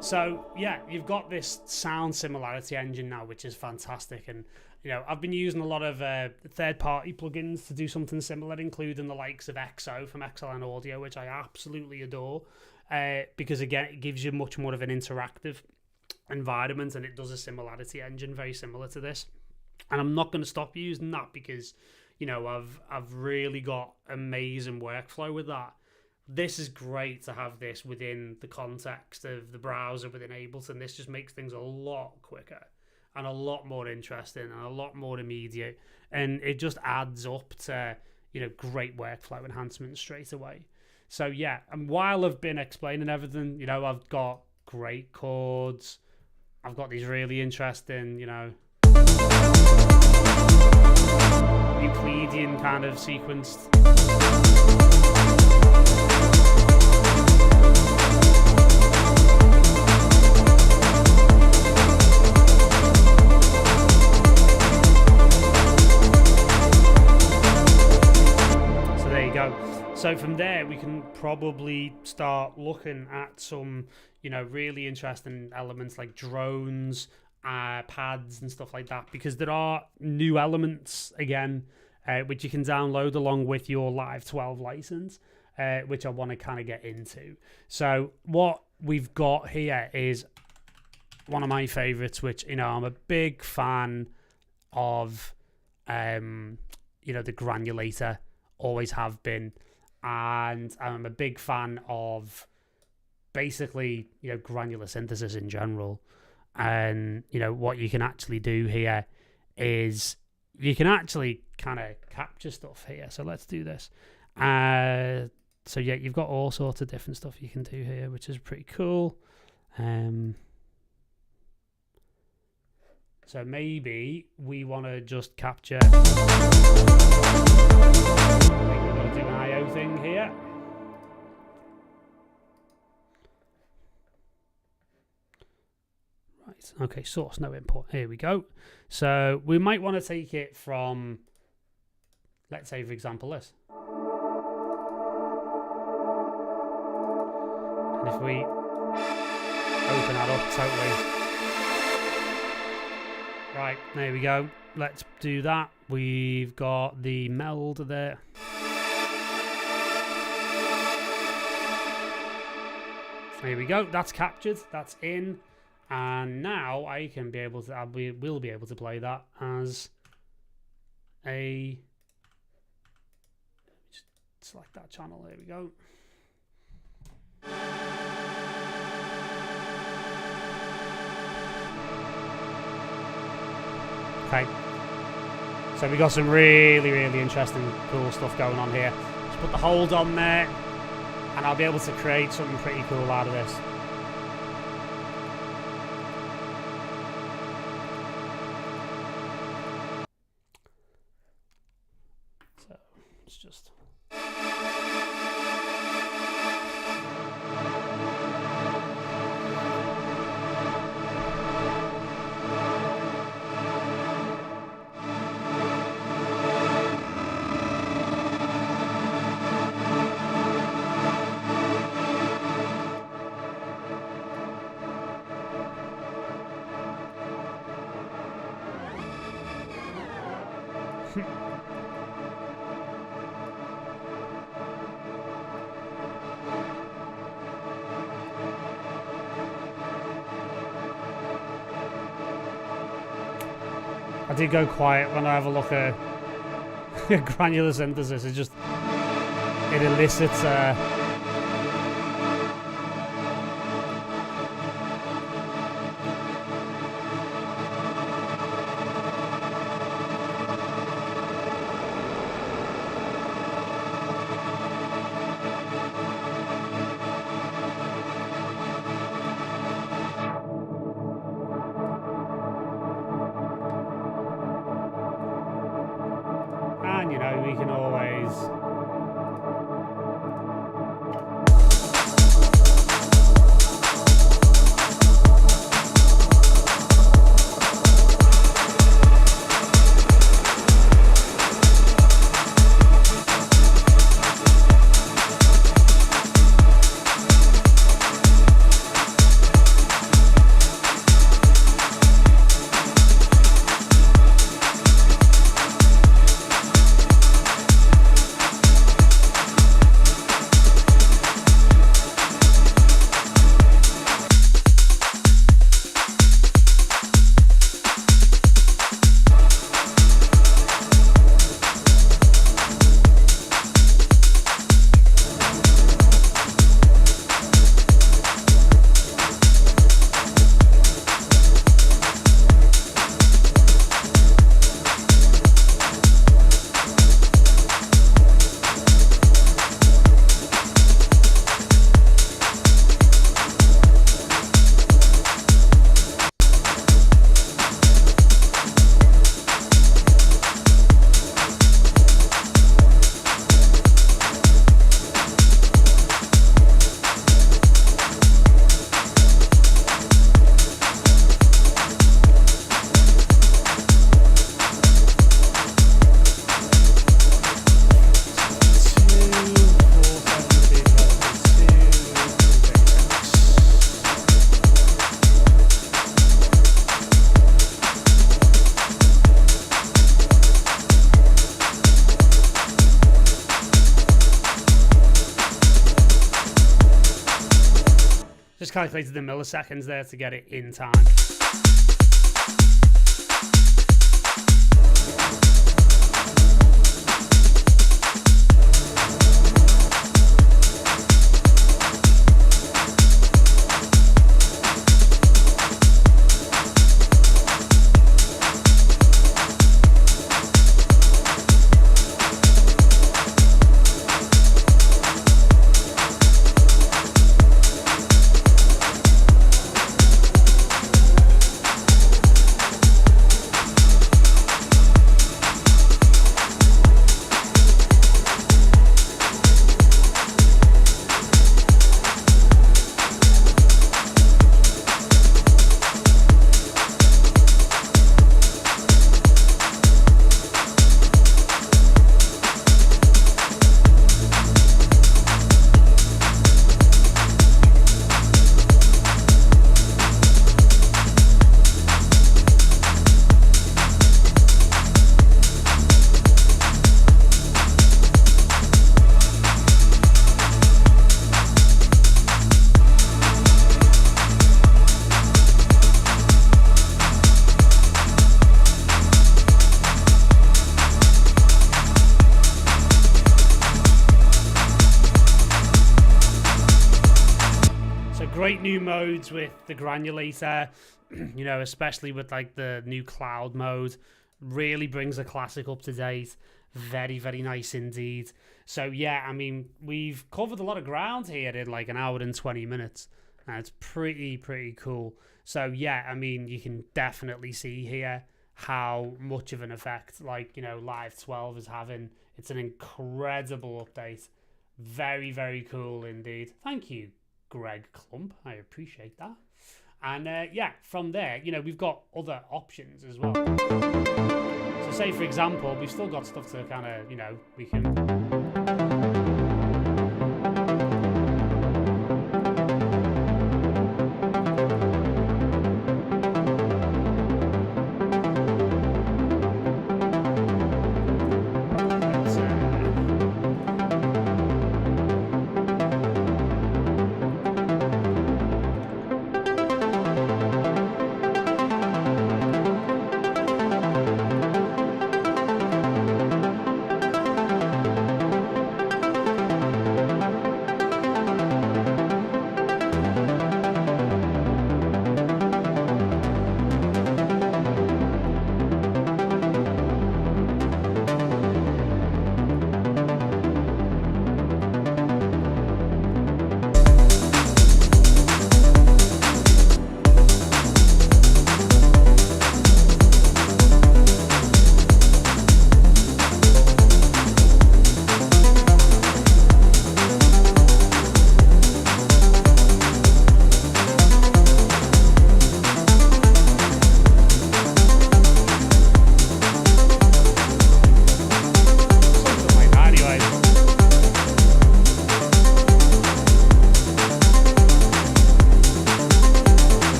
So yeah, you've got this sound similarity engine now, which is fantastic. And I've been using a lot of third-party plugins to do something similar, including the likes of XO from XLN Audio, which I absolutely adore, because again, it gives you much more of an interactive environment, and it does a similarity engine very similar to this. And I'm not going to stop using that because I've really got amazing workflow with that. This is great to have this within the context of the browser within Ableton. This just makes things a lot quicker and a lot more interesting and a lot more immediate. And it just adds up to, great workflow enhancements straight away. So yeah, and while I've been explaining everything, I've got great chords. I've got these really interesting, Euclidean kind of sequenced. So from there, we can probably start looking at some, really interesting elements like drones, pads and stuff like that, because there are new elements, again, which you can download along with your Live 12 license, which I want to kind of get into. So what we've got here is one of my favorites, which, I'm a big fan of, the Granulator, always have been. And I'm a big fan of basically, granular synthesis in general. And, what you can actually do here is you can actually kind of capture stuff here. So let's do this. So yeah, you've got all sorts of different stuff you can do here, which is pretty cool. So maybe we want to just capture... do an IO thing here. Right, Right, okay, source, no import. Here we go. So we might want to take it from, let's say, for example, this. And if we open that up totally. Right, there we go. Let's do that. We've got the meld there. There we go. That's captured. That's in. And now I can be able to, we will be able to play that as a, just select that channel. There we go. Okay. So we got some really, really interesting, cool stuff going on here. Just put the hold on there, and I'll be able to create something pretty cool out of this. So it's just. I did go quiet when I have a look at granular synthesis. It elicits and you know, we can always just calculated the milliseconds there to get it in time. great new modes with the granulator, you know, especially with like the new cloud mode. Really brings the classic up to date. Very, very nice indeed. So yeah, I mean, we've covered a lot of ground here in like an hour and 20 minutes. And it's pretty cool. So yeah, I mean, you can definitely see here how much of an effect, like, you know, Live 12 is having. It's an incredible update. Very, very cool indeed. Thank you, Greg Clump. I appreciate that. And yeah, from there, you know, we've got other options as well. So say, for example, we've still got stuff to kind of, you know, we can...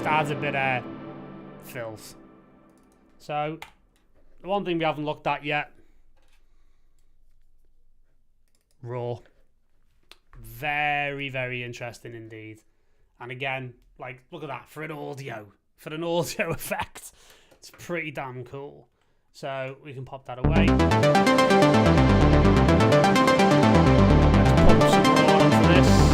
Adds a bit of filth. So the one thing we haven't looked at yet, raw. Very interesting indeed. And again, like, look at that, for an audio effect, it's pretty damn cool. So we can pop that away. Let's pump some raw onto this.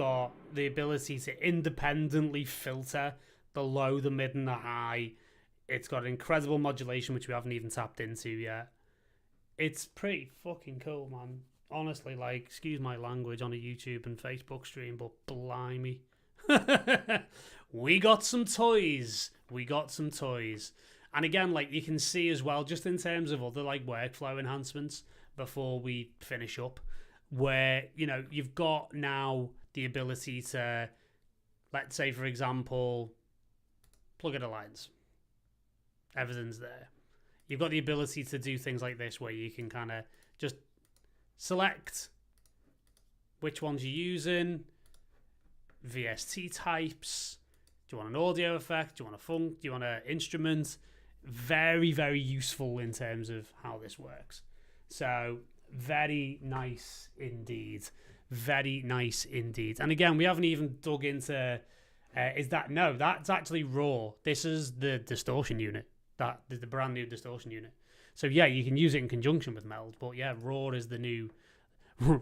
got the ability to independently filter the low, the mid, and the high. It's got incredible modulation, which we haven't even tapped into yet. It's pretty fucking cool, man. Honestly, like, excuse my language on a YouTube and Facebook stream, but blimey. We got some toys. And again, like, you can see as well, just in terms of other, like, workflow enhancements before we finish up, where, you know, you've got now the ability to, let's say, for example, plug in the lines. Everything's there. You've got the ability to do things like this where you can kind of just select which ones you're using, VST types. Do you want an audio effect? Do you want a funk? Do you want an instrument? Very, very useful in terms of how this works. So very nice indeed. Very nice indeed. And again, we haven't even dug into, that's actually raw. This is the distortion unit, the brand new distortion unit. So yeah, you can use it in conjunction with Meld, but yeah, raw is the new drum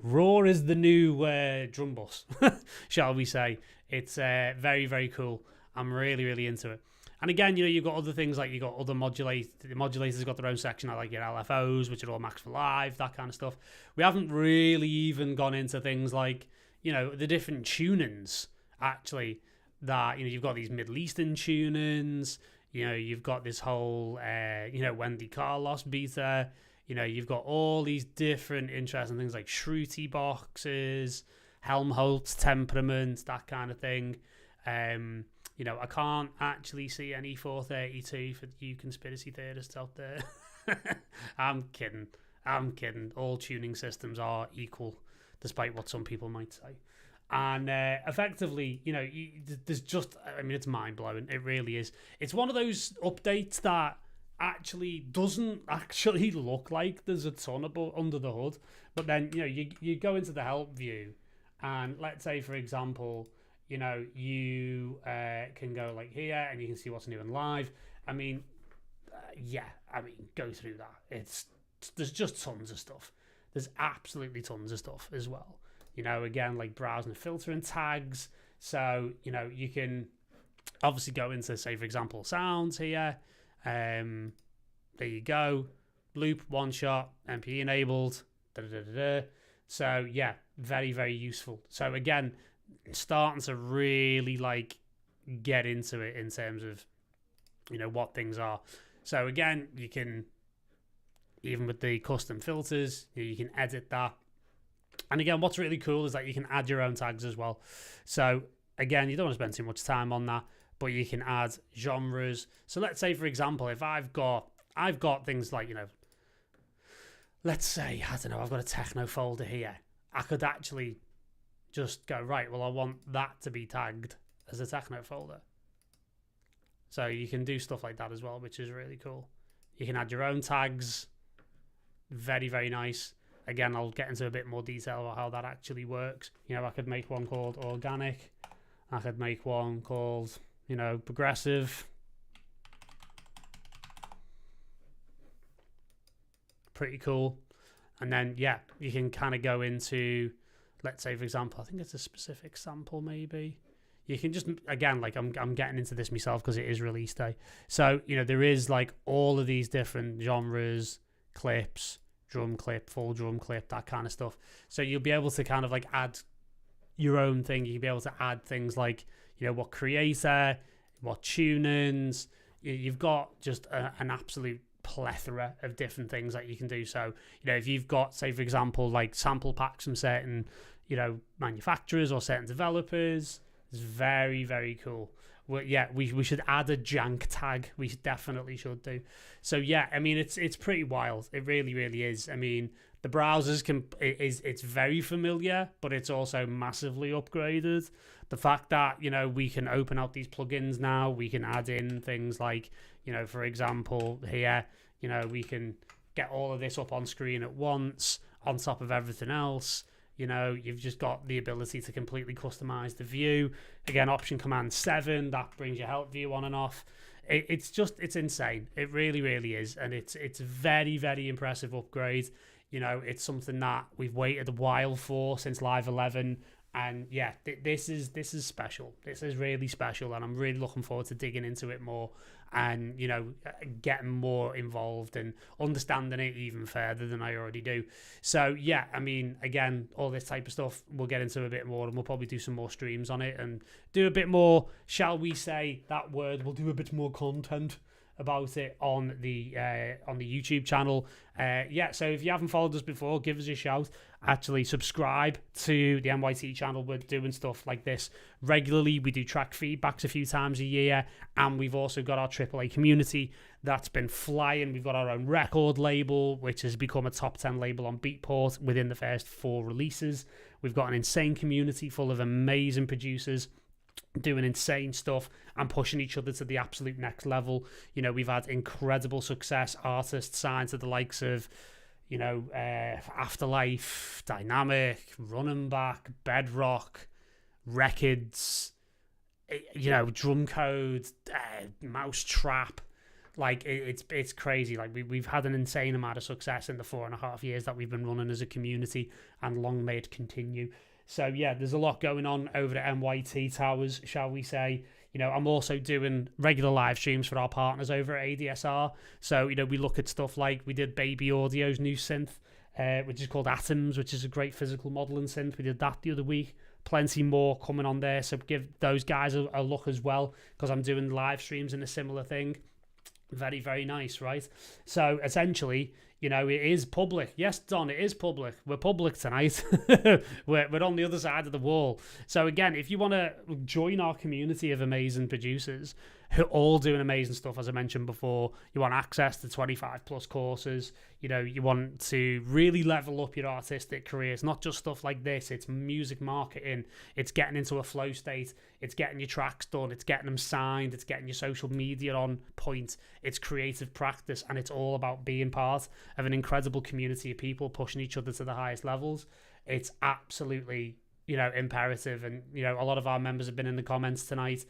bus, shall we say. It's very, very cool. I'm really, really into it. And again, you know, you've got other things like you've got other modulators. The modulators got their own section, like your LFOs, which are all max for live, that kind of stuff. We haven't really even gone into things like, you know, the different tunings, actually, that, you know, you've got these Middle Eastern tunings, you know, you've got this whole, you know, Wendy Carlos beta, you know, you've got all these different interesting things like Shruti boxes, Helmholtz temperament, that kind of thing. You know, I can't actually see any 432 for you conspiracy theorists out there. I'm kidding. All tuning systems are equal, despite what some people might say. And effectively, you know, there's just, I mean, it's mind-blowing. It really is. It's one of those updates that actually doesn't actually look like there's a ton under the hood. But then, you know, you go into the help view, and let's say, for example, you know, you can go like here and you can see what's new and live. I mean, go through that. There's just tons of stuff. There's absolutely tons of stuff as well. You know, again, like browsing, filtering tags. So, you know, you can obviously go into, say, for example, sounds here. There you go. Loop, one shot, MPE enabled. So, yeah, very, very useful. So, again, starting to really like get into it in terms of, you know, what things are. So again, you can, even with the custom filters, you can edit that. And again, what's really cool is that you can add your own tags as well. So again, you don't want to spend too much time on that, but you can add genres. So let's say, for example, if I've got things like, you know, let's say, I don't know, I've got a techno folder here. I could actually just go, right, well, I want that to be tagged as a techno folder. So you can do stuff like that as well, which is really cool. You can add your own tags. Very, very nice. Again, I'll get into a bit more detail about how that actually works. You know, I could make one called organic. I could make one called, you know, progressive. Pretty cool. And then, yeah, you can kind of go into, let's say, for example, I think it's a specific sample maybe. You can just, again, like I'm getting into this myself because it is release day. So, you know, there is like all of these different genres, clips, drum clip, full drum clip, that kind of stuff. So you'll be able to kind of like add your own thing. You'll be able to add things like, you know, what creator, what tunings. You've got just an absolute plethora of different things that you can do. So, you know, if you've got, say, for example, like sample packs from certain, you know, manufacturers or certain developers, it's very, very cool. Well, yeah, we should add a jank tag. We definitely should do. So yeah, I mean, it's pretty wild. It really, really is. I mean, the browsers it's very familiar, but it's also massively upgraded. The fact that, you know, we can open out these plugins now, we can add in things like, you know, for example, here, you know, we can get all of this up on screen at once on top of everything else. You know, you've just got the ability to completely customize the view. Again, Option Command 7, that brings your help view on and off. It's insane. It really, really is. And it's very, very impressive upgrade. You know, it's something that we've waited a while for since Live 11. And yeah, this is special. This is really special, and I'm really looking forward to digging into it more and, you know, getting more involved and understanding it even further than I already do. So yeah, I mean, again, all this type of stuff we'll get into a bit more, and we'll probably do some more streams on it and do a bit more, shall we say that word, we'll do a bit more content about it on the YouTube channel. Yeah, so if you haven't followed us before, give us a shout. Actually subscribe to the MYT channel. We're doing stuff like this regularly. We do track feedbacks a few times a year, and we've also got our AAA community that's been flying. We've got our own record label, which has become a top 10 label on Beatport within the first 4 releases. We've got an insane community full of amazing producers doing insane stuff and pushing each other to the absolute next level. You know, we've had incredible success, artists signed to the likes of, you know, Afterlife, Dynamic, Running Back, Bedrock, Records, you know, Drum Code, Mousetrap. Like, it's crazy. Like, we've had an insane amount of success in the 4.5 years that we've been running as a community, and long may it continue. So yeah, there's a lot going on over at MYT Towers, shall we say. You know, I'm also doing regular live streams for our partners over at ADSR. So, you know, we look at stuff like, we did Baby Audio's new synth, which is called Atoms, which is a great physical modeling synth. We did that the other week. Plenty more coming on there. So give those guys a look as well, because I'm doing live streams in a similar thing. Very, very nice, right? So essentially, you know, it is public. Yes, Don, it is public. We're public tonight. we're on the other side of the wall. So again, if you want to join our community of amazing producers who are all doing amazing stuff, as I mentioned before, you want access to 25 plus courses, you know, you want to really level up your artistic career. It's not just stuff like this. It's music marketing. It's getting into a flow state. It's getting your tracks done. It's getting them signed. It's getting your social media on point. It's creative practice. And it's all about being part of an incredible community of people pushing each other to the highest levels. It's absolutely, you know, imperative. And, you know, a lot of our members have been in the comments tonight.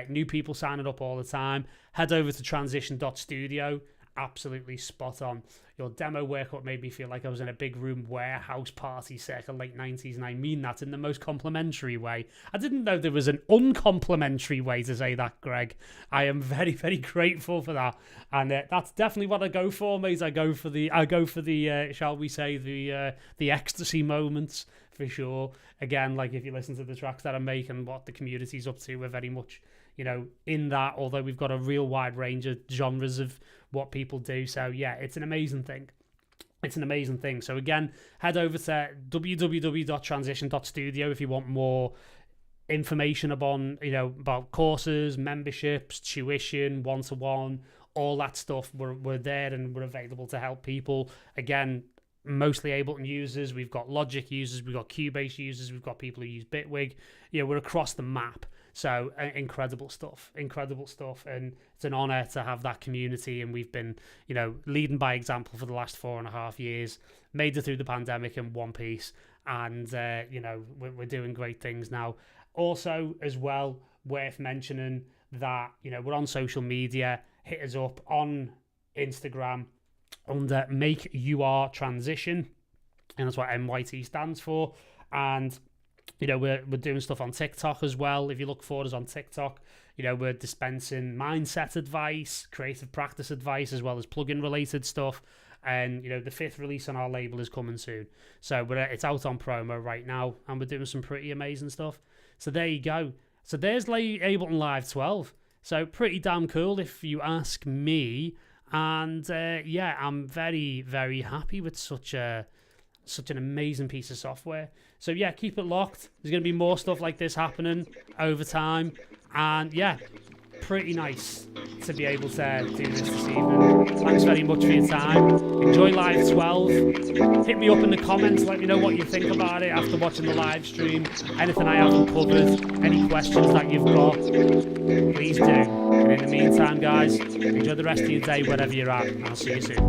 New people signing up all the time. Head over to transition.studio. Absolutely spot on. Your demo workup made me feel like I was in a big room warehouse party circa late 90s, and I mean that in the most complimentary way. I didn't know there was an uncomplimentary way to say that, Greg. I am very, very grateful for that, and that's definitely what I go for, mate. I go for the shall we say, the ecstasy moments for sure. Again, like, if you listen to the tracks that I make and what the community's up to, we're very much, you know, in that, although we've got a real wide range of genres of what people do. So yeah, it's an amazing thing. It's an amazing thing. So again, head over to www.transition.studio if you want more information about courses, memberships, tuition, one-to-one, all that stuff. We're there and we're available to help people. Again, mostly Ableton users. We've got Logic users. We've got Cubase users. We've got people who use Bitwig. You know, we're across the map. So incredible stuff, and it's an honor to have that community. And we've been, you know, leading by example for the last 4.5 years, made it through the pandemic in one piece, and you know, we're doing great things now. Also, as well, worth mentioning that, you know, we're on social media. Hit us up on Instagram under Make UR Transition, and that's what MYT stands for. And you know, we're doing stuff on TikTok as well. If you look for us on TikTok, you know, we're dispensing mindset advice, creative practice advice, as well as plugin related stuff. And, you know, the 5th release on our label is coming soon. So it's out on promo right now, and we're doing some pretty amazing stuff. So there you go. So there's Ableton Live 12. So pretty damn cool if you ask me. And yeah, I'm very, very happy with such an amazing piece of software. So yeah, keep it locked. There's going to be more stuff like this happening over time. And yeah, pretty nice to be able to do this evening. Thanks very much for your time. Enjoy Live 12. Hit me up in the comments. Let me know what you think about it after watching the live stream. Anything I haven't covered, any questions that you've got, please do. And in the meantime, guys, enjoy the rest of your day wherever you're at. And I'll see you soon.